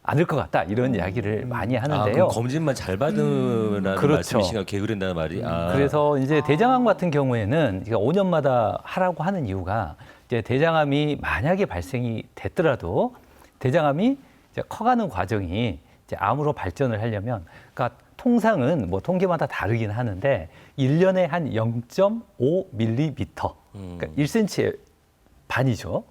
않을 것 같다 이런 이야기를 많이 하는데요. 그럼 검진만 잘 받으라는 그렇죠. 말씀이신가 게으른다는 말이. 그래서 이제 대장암 같은 경우에는 5년마다 하라고 하는 이유가 이제 대장암이 만약에 발생이 됐더라도 대장암이 이제 커가는 과정이 이제 암으로 발전을 하려면 그러니까 통상은 뭐 통계마다 다르긴 하는데 1년에 한 0.5mm, 그러니까 1cm 반이죠.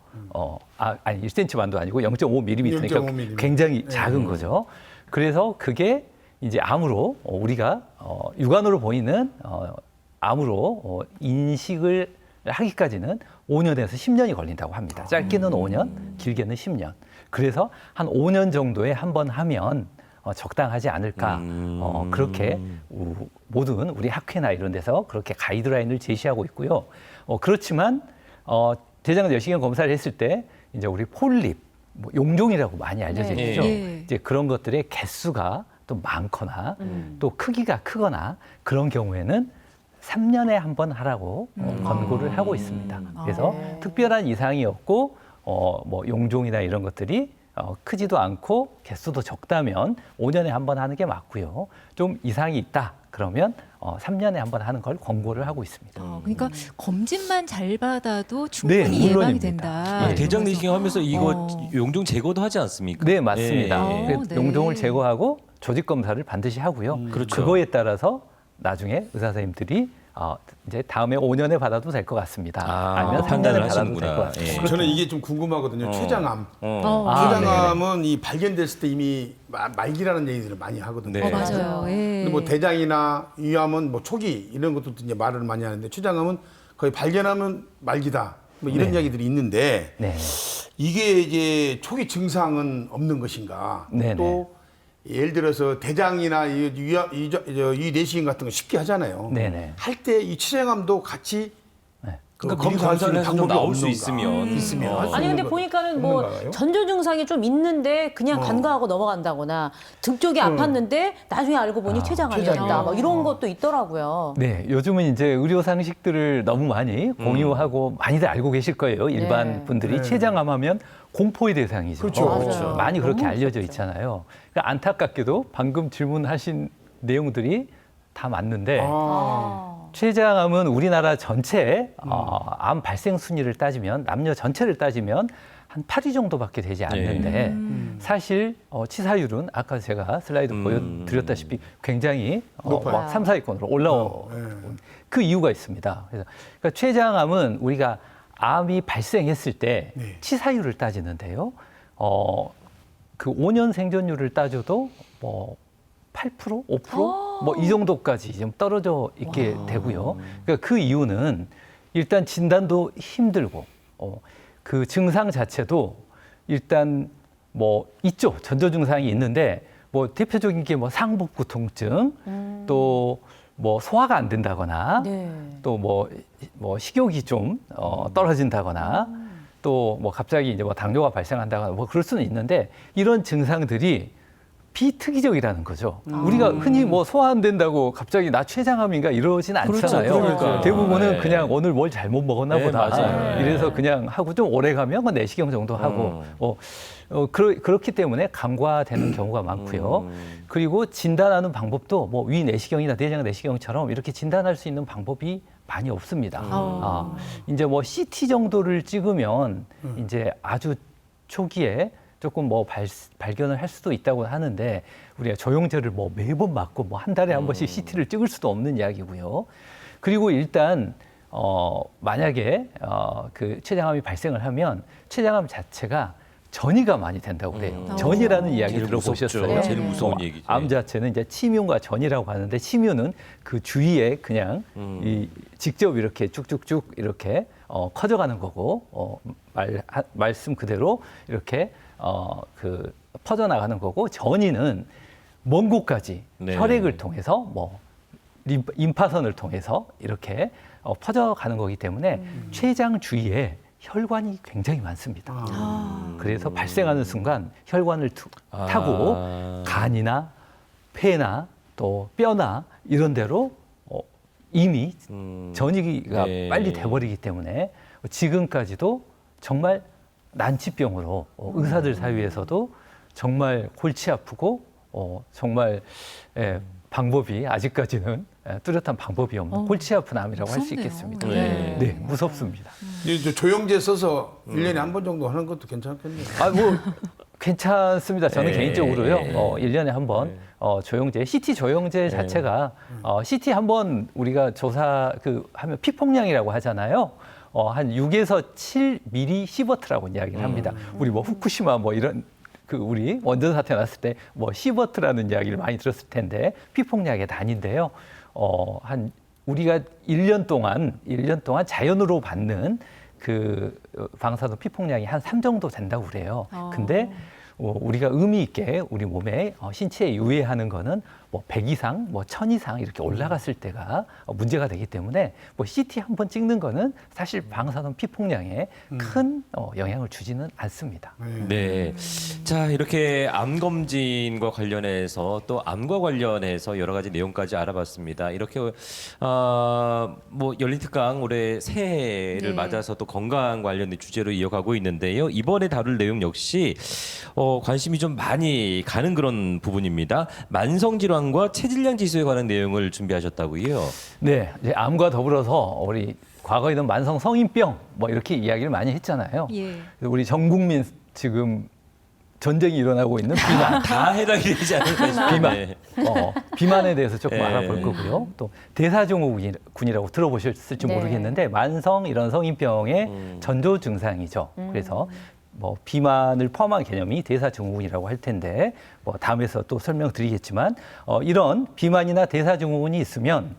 아니 1cm 반도 아니고 0.5mm니까 0.5mm. 굉장히 작은 거죠. 그래서 그게 이제 암으로 우리가 육안으로 보이는 암으로 인식을 하기까지는 5년에서 10년이 걸린다고 합니다. 짧게는 5년, 길게는 10년. 그래서 한 5년 정도에 한 번 하면 적당하지 않을까. 그렇게 모든 우리 학회나 이런 데서 그렇게 가이드라인을 제시하고 있고요. 그렇지만 대장 내시경 검사를 했을 때 이제 우리 폴립, 뭐 용종이라고 많이 알려져 네. 있죠. 네. 이제 그런 것들의 개수가 또 많거나 또 크기가 크거나 그런 경우에는 3년에 한 번 하라고 권고를 하고 있습니다. 그래서 네. 특별한 이상이 없고 뭐 용종이나 이런 것들이 크지도 않고 개수도 적다면 5년에 한 번 하는 게 맞고요. 좀 이상이 있다 그러면 3년에 한 번 하는 걸 권고를 하고 있습니다. 그러니까 검진만 잘 받아도 충분히 네, 예방이 물론입니다. 된다. 네. 대장 내시경 하면서 이거 어. 용종 제거도 하지 않습니까? 네, 맞습니다. 예. 그래서 네. 용종을 제거하고 조직 검사를 반드시 하고요. 그렇죠. 그거에 따라서 나중에 의사 선생님들이 이제 다음에 5년에 받아도 될 것 같습니다. 아니면 3년에 판단을 받아도 될 하시는구나. 것 같습니다. 예. 저는 이게 좀 궁금하거든요. 췌장암. 네네. 췌장암은 이 발견됐을 때 이미 말기라는 얘기들을 많이 하거든요. 네. 맞아요. 예. 근데 뭐 대장이나 위암은 뭐 초기 이런 것도 이제 말을 많이 하는데 췌장암은 거의 발견하면 말기다. 뭐 이런 네. 이야기들이 있는데 네. 이게 이제 초기 증상은 없는 것인가? 네네. 또 예를 들어서 대장이나 이 내시경 같은 거 쉽게 하잖아요. 네네. 할 때 이 췌장암도 같이 네. 그러니까 미리 검사할 수 있는 검사를 해서 좀 방법이 나올 수 없는가? 있으면. 할수 아니 근데 있는 거 보니까는 뭐 없는가요? 전조 증상이 좀 있는데 그냥 간과하고 넘어간다거나 등 쪽이 아팠는데 나중에 알고 보니 췌장암이었다. 췌장이야. 뭐 이런 것도 있더라고요. 네, 요즘은 이제 의료 상식들을 너무 많이 공유하고 많이들 알고 계실 거예요. 일반 네. 분들이 네. ฉี장암 하면 공포의 대상이죠. 그렇죠. 맞아요. 많이 그렇게 너무 알려져 무섭죠. 있잖아요. 그러니까 안타깝게도 방금 질문하신 내용들이 다 맞는데 췌장암은 우리나라 전체 암 발생 순위를 따지면 남녀 전체를 따지면 한 8위 정도밖에 되지 않는데 사실 치사율은 아까 제가 슬라이드 보여드렸다시피 굉장히 높아요. 막 3, 4위권으로 올라온 그 이유가 있습니다. 그래서 그러니까 췌장암은 우리가 암이 발생했을 때 네. 치사율을 따지는데요. 그 5년 생존율을 따져도 뭐 8%, 5%, 뭐 이 정도까지 좀 떨어져 있게 되고요. 그러니까 그 이유는 일단 진단도 힘들고 그 증상 자체도 일단 뭐 있죠. 전조 증상이 있는데 뭐 대표적인 게 뭐 상복부 통증, 또 뭐 소화가 안 된다거나, 네. 또 뭐 식욕이 좀 떨어진다거나, 또 뭐 갑자기 이제 뭐 당뇨가 발생한다거나 뭐 그럴 수는 있는데 이런 증상들이 비특이적이라는 거죠. 우리가 흔히 뭐 소화 안 된다고 갑자기 나 췌장암인가 이러진 않잖아요. 그러니까요. 대부분은 네. 그냥 오늘 뭘 잘못 먹었나 네, 보다. 맞아요. 이래서 그냥 하고 좀 오래 가면 뭐 내시경 정도 하고 그렇기 때문에 간과되는 경우가 많고요. 그리고 진단하는 방법도 뭐 위 내시경이나 대장 내시경처럼 이렇게 진단할 수 있는 방법이 많이 없습니다. 이제 뭐 CT 정도를 찍으면 이제 아주 초기에 조금 뭐 발견을 할 수도 있다고 하는데 우리가 조영제를 뭐 매번 맞고 뭐 한 달에 한 번씩 CT를 찍을 수도 없는 이야기고요. 그리고 일단 만약에 그 췌장암이 발생을 하면 췌장암 자체가 전이가 많이 된다고 그래요. 전이라는 이야기 제일 들어보셨어요? 무섭죠. 제일 무서운 얘기죠. 암 자체는 이제 치뮤가 전이라고 하는데 치뮤는 그 주위에 그냥 이 직접 이렇게 쭉쭉쭉 이렇게 커져가는 거고 말씀 그대로 이렇게 그 퍼져나가는 거고 전이는 먼 곳까지 네. 혈액을 통해서 뭐 임파선을 통해서 이렇게 퍼져가는 거기 때문에 췌장 주위에 혈관이 굉장히 많습니다. 그래서 발생하는 순간 혈관을 타고 간이나 폐나 또 뼈나 이런 데로 이미 전이가 네. 빨리 돼버리기 때문에 지금까지도 정말 난치병으로 의사들 사이에서도 정말 골치 아프고 정말 방법이 아직까지는 뚜렷한 방법이 없는 골치 아픈 암이라고 할 수 무섭네요. 있겠습니다. 네. 네, 무섭습니다. 이제 조영제 써서 1년에 한 번 정도 하는 것도 괜찮겠네요. 뭐 괜찮습니다. 저는 네. 개인적으로요. 1년에 한 번 조영제, CT 조영제 자체가 CT 한 번 우리가 조사 하면 피폭량이라고 하잖아요. 한 6에서 7 시버트라고 이야기를 합니다. 우리 뭐 후쿠시마 뭐 이런 우리 원전 사태 났을 때 뭐 시버트라는 이야기를 많이 들었을 텐데 피폭량의 단위인데요. 한 우리가 1년 동안 자연으로 받는 그 방사선 피폭량이 한 3 정도 된다고 그래요. 근데 우리가 의미 있게 우리 몸에 신체에 유해하는 거는 뭐 100 이상, 뭐 1000 이상 이렇게 올라갔을 때가 문제가 되기 때문에 뭐 CT 한 번 찍는 거는 사실 방사선 피폭량에 큰 영향을 주지는 않습니다. 네. 자, 이렇게 암 검진과 관련해서 또 암과 관련해서 여러 가지 내용까지 알아봤습니다. 이렇게 뭐 열린 특강 올해 새해를 네. 맞아서 또 건강 관련된 주제로 이어가고 있는데요. 이번에 다룰 내용 역시 관심이 좀 많이 가는 그런 부분입니다. 만성 질환과 체질량 지수에 관한 내용을 준비하셨다고요. 네, 이제 암과 더불어서 우리 과거에는 만성 성인병 뭐 이렇게 이야기를 많이 했잖아요. 예. 그래서 우리 전 국민 지금 전쟁이 일어나고 있는 비만, 다 해당이 되지 않을까 싶어요. 비만, 네. 비만에 대해서 조금 네. 알아볼 거고요. 또 대사증후군이라고 들어보셨을지 네. 모르겠는데 만성 이런 성인병의 전조 증상이죠. 그래서 뭐 비만을 포함한 개념이 대사증후군이라고 할 텐데 뭐 다음에서 또 설명드리겠지만 이런 비만이나 대사증후군이 있으면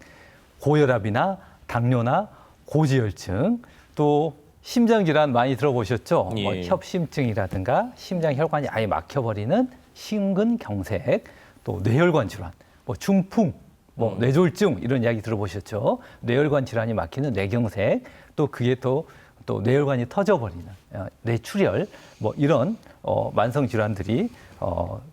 고혈압이나 당뇨나 고지혈증 또 심장질환 많이 들어보셨죠? 예. 뭐 협심증이라든가 심장 혈관이 아예 막혀버리는 심근경색 또 뇌혈관 질환, 뭐 중풍, 뭐 뇌졸중 이런 이야기 들어보셨죠? 뇌혈관 질환이 막히는 뇌경색 또 그게 또 뇌혈관이 터져버리는 뇌출혈 뭐 이런 만성 질환들이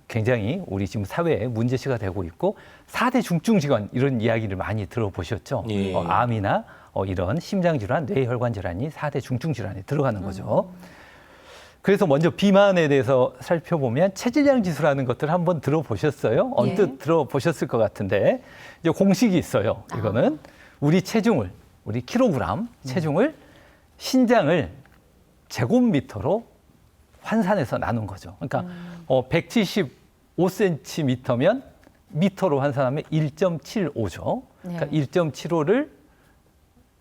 굉장히 우리 지금 사회에 문제시가 되고 있고 4대 중증 질환 이런 이야기를 많이 들어보셨죠? 예. 암이나 이런 심장 질환, 뇌혈관 질환이 4대 중증 질환에 들어가는 거죠. 그래서 먼저 비만에 대해서 살펴보면 체질량 지수라는 것들 한번 들어보셨어요? 언뜻 들어보셨을 것 같은데 이제 공식이 있어요. 이거는 우리 체중을, 우리 킬로그램 체중을 신장을 제곱미터로 환산해서 나눈 거죠. 그러니까 175cm면 미터로 환산하면 1.75죠. 그러니까 네.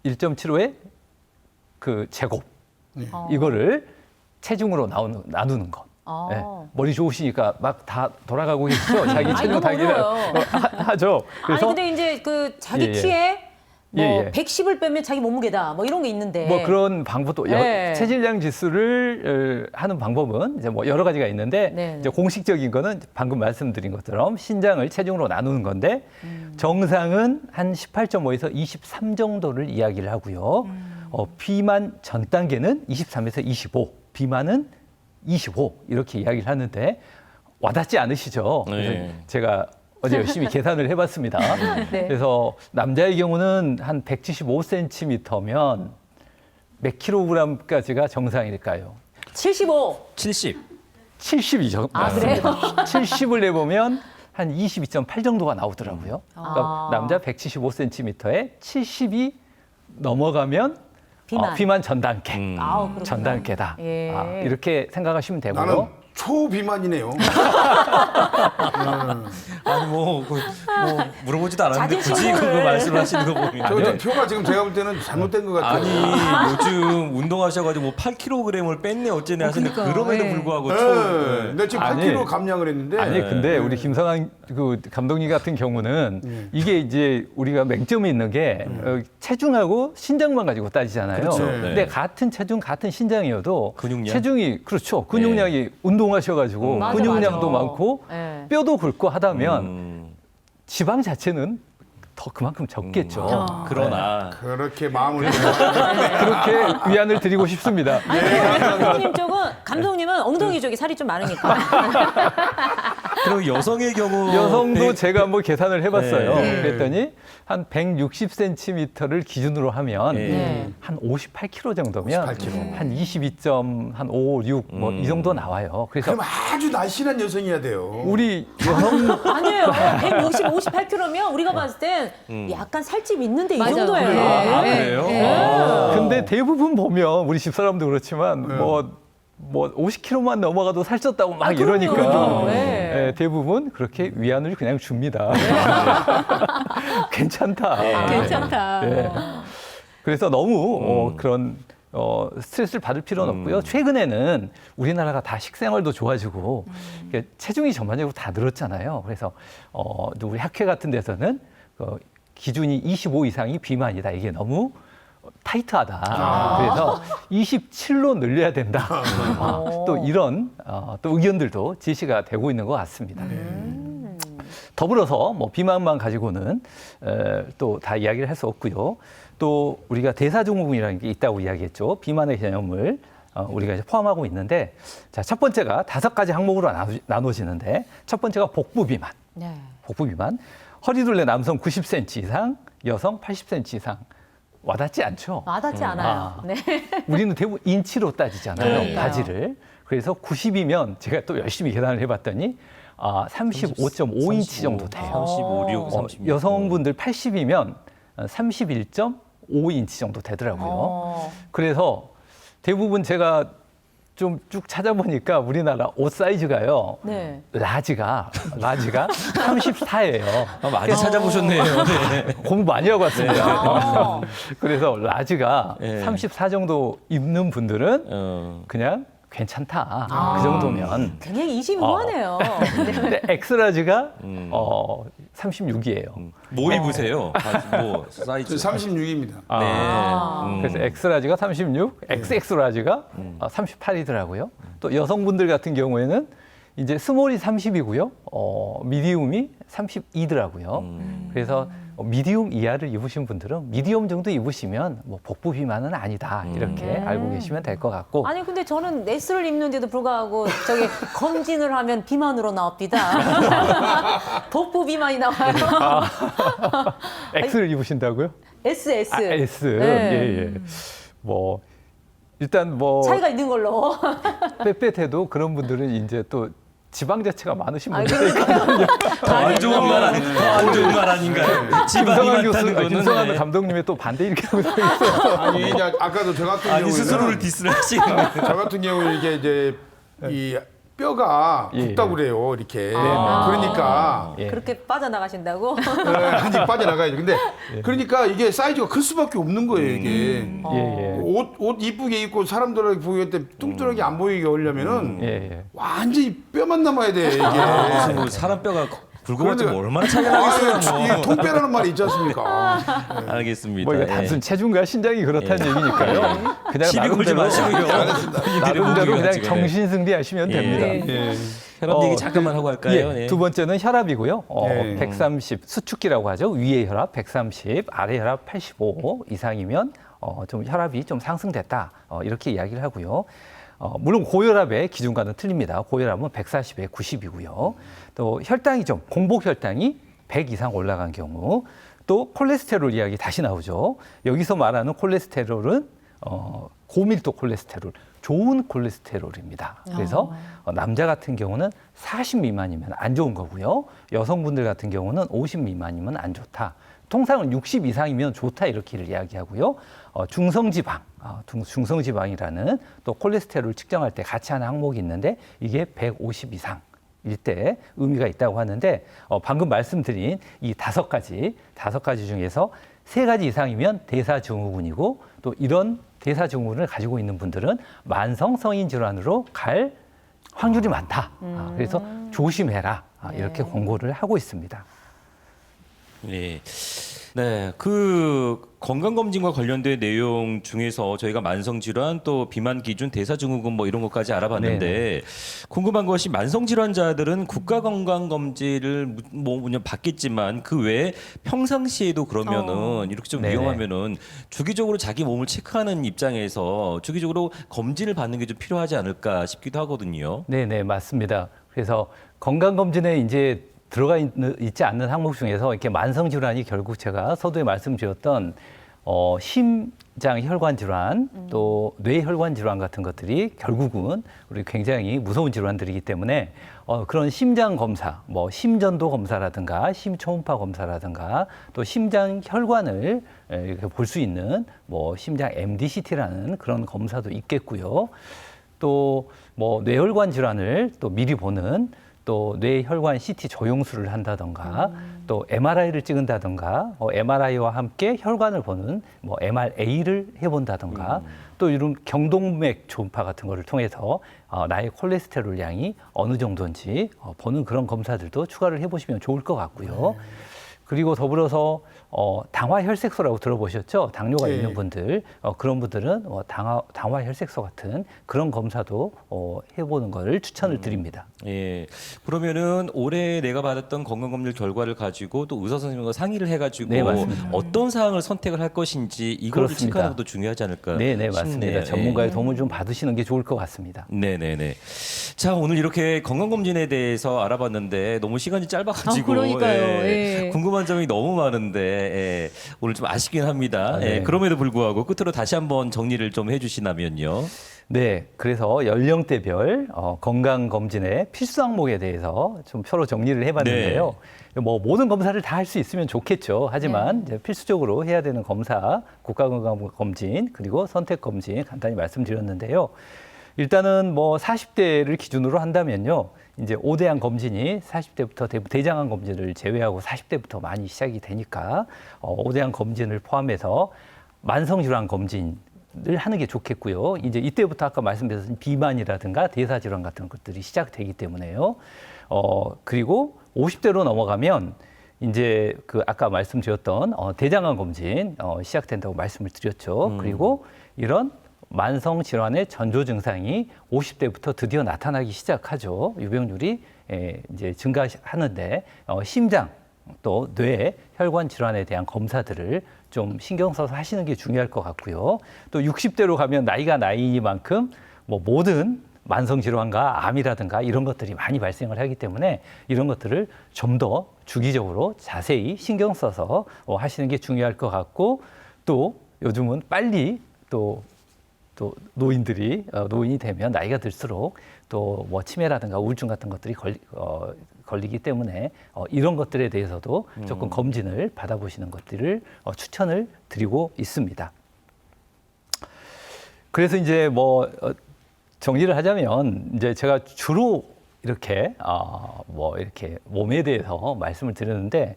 1.75의 그 제곱 이거를 체중으로 나누는 것. 네. 머리 좋으시니까 막 다 돌아가고 계시죠? 자기 체중 너무 당기는 어려워요. 하죠. 아니 근데 이제 그 자기 예, 예. 키에 뭐 예, 예. 110을 빼면 자기 몸무게다 뭐 이런 게 있는데 뭐 그런 방법도 네. 체질량 지수를 하는 방법은 이제 뭐 여러 가지가 있는데 네. 이제 공식적인 거는 방금 말씀드린 것처럼 신장을 체중으로 나누는 건데 정상은 한 18.5에서 23 정도를 이야기를 하고요. 비만 전 단계는 23에서 25, 비만은 25 이렇게 이야기를 하는데 와닿지 않으시죠? 그래서 네. 제가 어제 열심히 계산을 해봤습니다. 네. 그래서 남자의 경우는 한 175cm면 몇 킬로그램까지가 정상일까요? 75. 70. 70이죠. 아, 그래요? 70을 내보면 한 22.8 정도가 나오더라고요. 그러니까 아. 남자 175cm에 70이 넘어가면 비만. 비만 전 단계. 아우, 그렇구나. 전 단계다. 예. 이렇게 생각하시면 되고요. 나는 초비만이네요. 아니 뭐 물어보지도 않았는데 자진 굳이 신고를. 그거 말씀하시는 거 보면 저 지금 표가 지금 제가 볼 때는 잘못된 것 같아요. 아니 요즘 운동하셔가지고 뭐 8kg을 뺐네 어쩌네 하시는데 그러니까, 그럼에도 예. 불구하고 네. 나 지금 아니. 8kg 감량을 했는데. 아니 근데 우리 김성환 그 감독님 같은 경우는 이게 이제 우리가 맹점이 있는 게 체중하고 신장만 가지고 따지잖아요. 그렇죠. 근데 네. 같은 체중 같은 신장이어도 근육량? 체중이 그렇죠. 근육량이 운동하셔가지고 맞아, 근육량도 맞아. 많고 예. 뼈도 굵고 하다면 지방 자체는 더 그만큼 적겠죠. 그러나 그렇게 마음을 그렇게 위안을 드리고 싶습니다. 아니 근데 감독님 쪽은 감독님은 엉덩이 쪽에 살이 좀 많으니까 그럼 여성의 경우 여성도 제가 한번 계산을 해봤어요. 네. 그랬더니 한 160cm를 기준으로 하면 네. 한 58kg 정도면 58kg. 한 22.5, 6 뭐 이 정도 나와요. 그래서 그럼 아주 날씬한 여성이어야 돼요. 우리 여성 아니에요. 160, 58kg면 우리가 봤을 땐 약간 살집 있는데 이 맞아요. 정도예요. 네. 아, 네. 그래요? 네. 아. 근데 대부분 보면 우리 집사람도 그렇지만 뭐 50kg만 넘어가도 살쪘다고 막 그럼요. 이러니까 네. 예, 대부분 그렇게 위안을 그냥 줍니다. 괜찮다. 괜찮다. 네. 그래서 너무 그런 스트레스를 받을 필요는 없고요. 최근에는 우리나라가 다 식생활도 좋아지고 체중이 전반적으로 다 늘었잖아요. 그래서 또 우리 학회 같은 데서는 기준이 25 이상이 비만이다. 이게 너무 타이트하다. 그래서 27로 늘려야 된다. 또 이런 또 의견들도 제시가 되고 있는 것 같습니다. 더불어서 뭐 비만만 가지고는 또 다 이야기를 할 수 없고요. 또 우리가 대사증후군이라는 게 있다고 이야기했죠. 비만의 개념을 우리가 이제 포함하고 있는데, 자, 첫 번째가 5가지 항목으로 나눠지는데, 첫 번째가 복부 비만. 네. 복부 비만. 허리둘레 남성 90cm 이상, 여성 80cm 이상. 와닿지 않죠? 와닿지 않아요. 네. 우리는 대부분 인치로 따지잖아요, 그러니까요. 바지를. 그래서 90이면 제가 또 열심히 계산을 해봤더니 35.5인치 정도 돼요. 35, 6, 36. 여성분들 80이면 31.5인치 정도 되더라고요. 그래서 대부분 제가 좀 쭉 찾아보니까 우리나라 옷 사이즈가요. 네. 라지가 34예요. 많이 찾아보셨네요. 네. 공부 많이 하고 왔습니다. 아. 그래서 라지가 네. 34 정도 입는 분들은 그냥 괜찮다. 그 정도면. 굉장히 이심무하네요. 근데 엑스라지가 36이에요. 뭐 입으세요? 뭐 사이즈? 36입니다. 네. 그래서 엑스라지가 36, XX라지가 38이더라고요. 또 여성분들 같은 경우에는 이제 스몰이 30이고요. 미디움이 32더라고요. 그래서 미디움 이하를 입으신 분들은 미디움 정도 입으시면 뭐 복부 비만은 아니다. 이렇게 알고 계시면 될 것 같고. 아니 근데 저는 S를 입는데도 불구하고 저기 검진을 하면 비만으로 나옵니다. 복부 비만이 나와요. X를 입으신다고요? S. S. 네. 예. 뭐 일단 뭐 차이가 있는 걸로. 빳빳해도 그런 분들은 이제 또 지방 자체가 많으신 아, 분들 안 좋은 말 안 좋은 말 아닌가요? 지방이 김성환 많다는 교수, 거는 김성환 네. 감독님의 또 반대 이렇게 하고 있어요. 아니 이제 아까도 저 같은 아니 경우에는 스스로를 디스를 하시는 저 같은 경우는 이게 이제 이 뼈가 예, 굽다고 예. 그래요 이렇게. 그러니까 예. 그렇게 빠져나가신다고? 한지 빠져나가야죠. 근데 그러니까 이게 사이즈가 클 수밖에 없는 거예요 이게. 예, 예. 옷 이쁘게 입고 사람들에게 보이게 때 뚱뚱하게 안 보이게 하려면은 예, 예. 완전히 뼈만 남아야 돼 이게. 무슨 뭐 사람 뼈가 굵어가지고 그런데- 얼마나 차이가 나겠어요. 이게 통뼈라는 말이 있지 않습니까? 알겠습니다. 뭐 이거 예. 단순 체중과 신장이 그렇다는 얘기니까요. 그냥 시비 걸지 나름대로 마시고요. 나름대로 그냥 정신승리하시면 예. 됩니다. 예. 혈압 얘기 잠깐만 하고 할까요? 예, 예. 두 번째는 혈압이고요. 예. 130 수축기라고 하죠. 위의 혈압 130, 아래 혈압 85 이상이면 좀 혈압이 좀 상승됐다. 이렇게 이야기를 하고요. 물론 고혈압의 기준과는 틀립니다. 고혈압은 140에 90이고요. 또 혈당이 좀 공복 혈당이 100 이상 올라간 경우, 또 콜레스테롤 이야기 다시 나오죠. 여기서 말하는 콜레스테롤은 고밀도 콜레스테롤, 좋은 콜레스테롤입니다. 그래서 남자 같은 경우는 40 미만이면 안 좋은 거고요. 여성분들 같은 경우는 50 미만이면 안 좋다. 통상은 60 이상이면 좋다 이렇게 이야기하고요. 중성지방, 중성지방이라는 또 콜레스테롤 측정할 때 같이 하는 항목이 있는데 이게 150 이상. 일 때 의미가 있다고 하는데 방금 말씀드린 이 다섯 가지 중에서 세 가지 이상이면 대사증후군이고 또 이런 대사증후군을 가지고 있는 분들은 만성 성인 질환으로 갈 확률이 많다. 그래서 조심해라. 이렇게 권고를 하고 있습니다. 네. 네, 그 건강검진과 관련된 내용 중에서 저희가 만성질환 또 비만 기준 대사증후군 뭐 이런 것까지 알아봤는데 궁금한 것이 만성질환자들은 국가건강검진을 뭐 그냥 받겠지만 그 외에 평상시에도 그러면은 이렇게 좀 네네. 위험하면은 주기적으로 자기 몸을 체크하는 입장에서 주기적으로 검진을 받는 게 좀 필요하지 않을까 싶기도 하거든요. 네, 맞습니다. 그래서 건강검진에 이제 있지 않는 항목 중에서 이렇게 만성 질환이 결국 제가 서두에 말씀드렸던 심장 혈관 질환 또 뇌혈관 질환 같은 것들이 결국은 우리 굉장히 무서운 질환들이기 때문에 그런 심장 검사, 뭐 심전도 검사라든가 심초음파 검사라든가 또 심장 혈관을 이렇게 볼 수 있는 뭐 심장 MDCT라는 그런 검사도 있겠고요. 또 뭐 뇌혈관 질환을 또 미리 보는 또 뇌혈관 CT 조영술을 한다던가 또 MRI를 찍은다던가 MRI와 함께 혈관을 보는 뭐 MRA를 해본다던가 또 이런 경동맥 초음파 같은 거를 통해서 나의 콜레스테롤 양이 어느 정도인지 보는 그런 검사들도 추가를 해보시면 좋을 것 같고요. 그리고 더불어서 당화혈색소라고 들어보셨죠? 당뇨가 예. 있는 분들 그런 분들은 당화혈색소 같은 그런 검사도 해보는 것을 추천을 드립니다. 예. 그러면은 올해 내가 받았던 건강검진 결과를 가지고 또 의사 선생님과 상의를 해가지고 네, 맞습니다. 어떤 사항을 선택을 할 것인지 이걸 그렇습니다. 체크하는 것도 중요하지 않을까 네, 맞습니다. 싶네요. 전문가의 도움을 좀 받으시는 게 좋을 것 같습니다. 네네네. 자, 오늘 이렇게 건강검진에 대해서 알아봤는데 너무 시간이 짧아가지고 그러니까요. 예. 궁금한 점이 너무 많은데 오늘 좀 아쉽긴 합니다. 네. 그럼에도 불구하고 끝으로 다시 한번 정리를 좀 해주시나면요. 네, 그래서 연령대별 건강검진의 필수 항목에 대해서 좀 표로 정리를 해봤는데요. 뭐 모든 검사를 다 할 수 있으면 좋겠죠. 하지만 이제 필수적으로 해야 되는 검사, 국가건강검진 그리고 선택검진 간단히 말씀드렸는데요. 일단은 뭐 40대를 기준으로 한다면요. 이제 5대양 검진이 40대부터 대장암 검진을 제외하고 40대부터 많이 시작이 되니까 5대양 검진을 포함해서 만성질환 검진을 하는 게 좋겠고요. 이제 이때부터 아까 말씀드렸던 비만이라든가 대사질환 같은 것들이 시작되기 때문에요. 그리고 50대로 넘어가면 이제 그 아까 말씀드렸던 대장암 검진 시작된다고 말씀을 드렸죠. 그리고 이런 만성 질환의 전조 증상이 50대부터 드디어 나타나기 시작하죠. 유병률이 이제 증가하는데 심장 또 뇌 혈관 질환에 대한 검사들을 좀 신경 써서 하시는 게 중요할 것 같고요. 또 60대로 가면 나이가 나이니만큼 뭐 모든 만성 질환과 암이라든가 이런 것들이 많이 발생을 하기 때문에 이런 것들을 좀 더 주기적으로 자세히 신경 써서 하시는 게 중요할 것 같고 또 요즘은 빨리 또 노인이 되면 나이가 들수록 또 뭐 치매라든가 우울증 같은 것들이 걸리기 때문에 이런 것들에 대해서도 조금 검진을 받아보시는 것들을 추천을 드리고 있습니다. 그래서 이제 뭐 정리를 하자면 이제 제가 주로 이렇게 뭐 이렇게 몸에 대해서 말씀을 드렸는데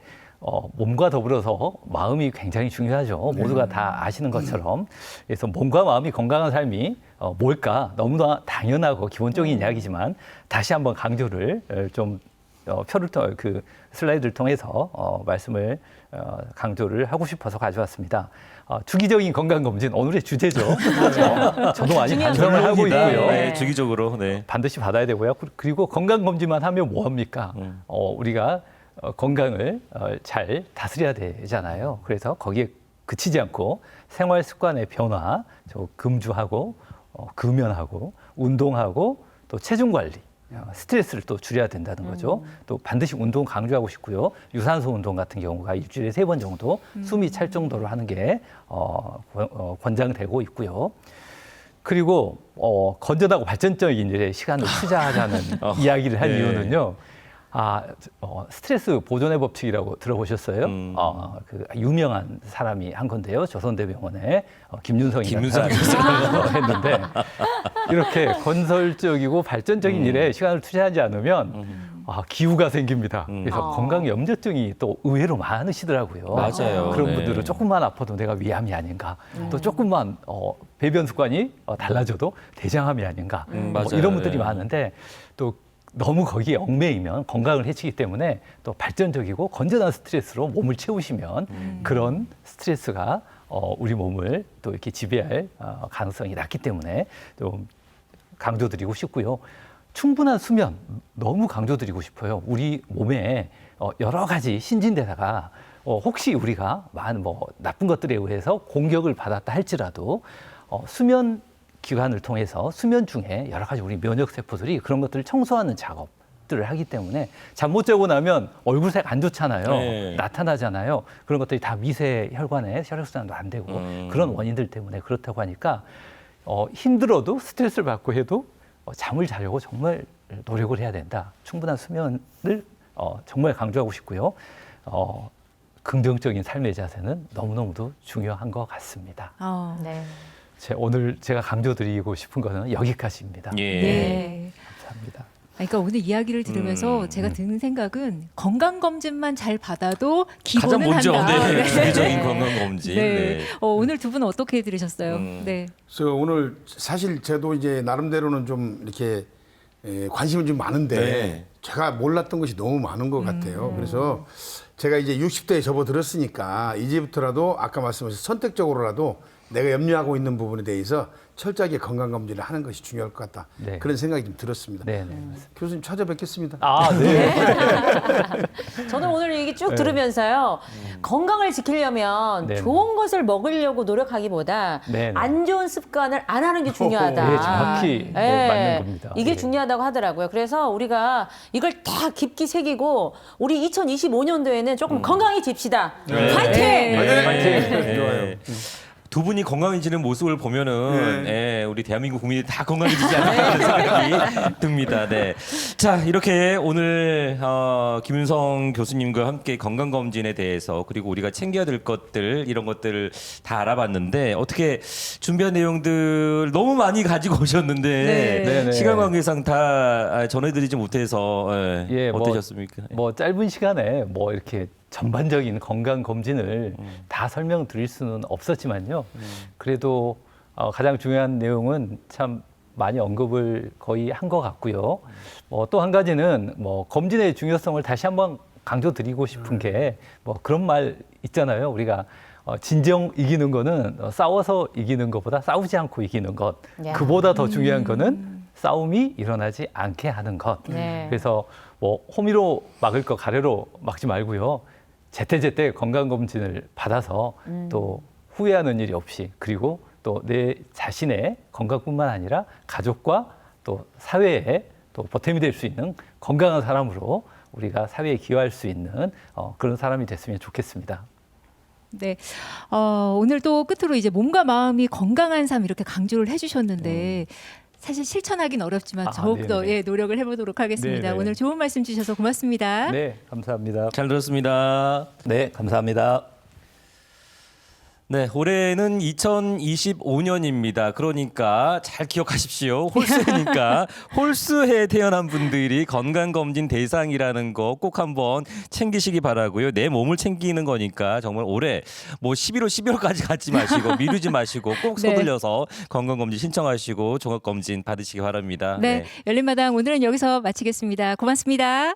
몸과 더불어서 마음이 굉장히 중요하죠. 모두가 다 아시는 것처럼. 그래서 몸과 마음이 건강한 삶이 뭘까? 너무나 당연하고 기본적인 이야기지만 다시 한번 강조를 좀 표를 그 슬라이드를 통해서 말씀을 강조를 하고 싶어서 가져왔습니다. 주기적인 건강검진 오늘의 주제죠. 저도 많이 반성을 하고 있고요. 네, 주기적으로 네. 반드시 받아야 되고요. 그리고 건강검진만 하면 뭐합니까? 우리가 건강을 잘 다스려야 되잖아요. 그래서 거기에 그치지 않고 생활 습관의 변화, 금주하고 금연하고 운동하고 또 체중 관리, 스트레스를 또 줄여야 된다는 거죠. 또 반드시 운동 강조하고 싶고요. 유산소 운동 같은 경우가 일주일에 3번 정도 숨이 찰 정도로 하는 게 권장되고 있고요. 그리고 건전하고 발전적인 일에 시간을 투자하자는 이야기를 한 이유는요. 스트레스 보존의 법칙이라고 들어보셨어요? 그 유명한 사람이 한 건데요. 조선대병원의 김윤성이라는 사람이 했는데 이렇게 건설적이고 발전적인 일에 시간을 투자하지 않으면 기우가 생깁니다. 그래서 건강 염려증이 또 의외로 많으시더라고요. 맞아요. 그런 네. 분들은 조금만 아파도 내가 위암이 아닌가, 또 조금만 배변 습관이 달라져도 대장암이 아닌가, 뭐 맞아요. 이런 분들이 네. 많은데 또 너무 거기에 얽매이면 건강을 해치기 때문에 또 발전적이고 건전한 스트레스로 몸을 채우시면 그런 스트레스가 우리 몸을 또 이렇게 지배할 가능성이 낮기 때문에 좀 강조드리고 싶고요. 충분한 수면 너무 강조드리고 싶어요. 우리 몸에 여러 가지 신진대사가 혹시 우리가 많은 뭐 나쁜 것들에 의해서 공격을 받았다 할지라도 수면 기관을 통해서 수면 중에 여러 가지 우리 면역 세포들이 그런 것들을 청소하는 작업들을 하기 때문에 잠 못 자고 나면 얼굴색 안 좋잖아요. 네. 나타나잖아요. 그런 것들이 다 미세 혈관에 혈액순환도 안 되고 그런 원인들 때문에 그렇다고 하니까 힘들어도 스트레스를 받고 해도 잠을 자려고 정말 노력을 해야 된다. 충분한 수면을 정말 강조하고 싶고요. 긍정적인 삶의 자세는 너무너무도 중요한 것 같습니다. 네. 오늘 제가 강조드리고 싶은 것은 여기까지입니다. 예. 네. 감사합니다. 그러니까 오늘 이야기를 들으면서 제가 드는 생각은 건강검진만 잘 받아도 기본은 가장 먼저 한다. 네. 네. 주기적인 건강 검진. 네. 네. 오늘 두 분은 어떻게 들으셨어요? 네. 그래서 오늘 사실 저도 이제 나름대로는 좀 이렇게 관심은 좀 많은데 네. 제가 몰랐던 것이 너무 많은 것 같아요. 그래서 제가 이제 60대에 접어들었으니까 이제부터라도 아까 말씀하신 선택적으로라도 내가 염려하고 있는 부분에 대해서 철저하게 건강검진을 하는 것이 중요할 것 같다. 네. 그런 생각이 좀 들었습니다. 네, 네. 맞습니다. 교수님 찾아뵙겠습니다. 네. 저는 오늘 얘기 쭉 들으면서요. 건강을 지키려면 네. 좋은 것을 먹으려고 노력하기보다 네. 안 좋은 습관을 안 하는 게 중요하다. 네, 정확히 맞는 겁니다. 이게 네. 중요하다고 하더라고요. 그래서 우리가 이걸 다 깊이 새기고 우리 2025년도에는 조금 건강해집시다. 파이팅! 네. 좋아요. 두 분이 건강해지는 모습을 보면은 우리 대한민국 국민이 다 건강해지지 않을까 하는 생각이 듭니다. 네. 자, 이렇게 오늘 김윤성 교수님과 함께 건강검진에 대해서 그리고 우리가 챙겨야 될 것들 이런 것들을 다 알아봤는데 어떻게 준비한 내용들 너무 많이 가지고 오셨는데 네, 네. 시간 관계상 다 전해드리지 못해서 어떠셨습니까? 뭐 짧은 시간에 뭐 이렇게 전반적인 건강 검진을 다 설명드릴 수는 없었지만요. 그래도 가장 중요한 내용은 참 많이 언급을 거의 한 것 같고요. 또 한 가지는 뭐 검진의 중요성을 다시 한번 강조드리고 싶은 게 뭐 그런 말 있잖아요. 우리가 진정 이기는 거는 싸워서 이기는 것보다 싸우지 않고 이기는 것. 야. 그보다 더 중요한 거는 싸움이 일어나지 않게 하는 것. 네. 그래서 뭐 호미로 막을 거 가래로 막지 말고요. 제때제때 건강검진을 받아서 또 후회하는 일이 없이 그리고 또 내 자신의 건강뿐만 아니라 가족과 또 사회에 또 보탬이 될 수 있는 건강한 사람으로 우리가 사회에 기여할 수 있는 그런 사람이 됐으면 좋겠습니다. 네. 오늘 또 끝으로 이제 몸과 마음이 건강한 삶 이렇게 강조를 해주셨는데 사실 실천하긴 어렵지만 아, 더욱더 네네. 예, 노력을 해보도록 하겠습니다. 네네. 오늘 좋은 말씀 주셔서 고맙습니다. 네, 감사합니다. 잘 들었습니다. 네, 감사합니다. 네, 올해는 2025년입니다. 그러니까 잘 기억하십시오. 홀수해니까 홀수해에 태어난 분들이 건강검진 대상이라는 거 꼭 한번 챙기시기 바라고요. 내 몸을 챙기는 거니까 정말 올해 뭐 11월, 12월까지 갖지 마시고 미루지 마시고 꼭 네. 서둘러서 건강검진 신청하시고 종합검진 받으시기 바랍니다. 네, 열린마당 오늘은 여기서 마치겠습니다. 고맙습니다.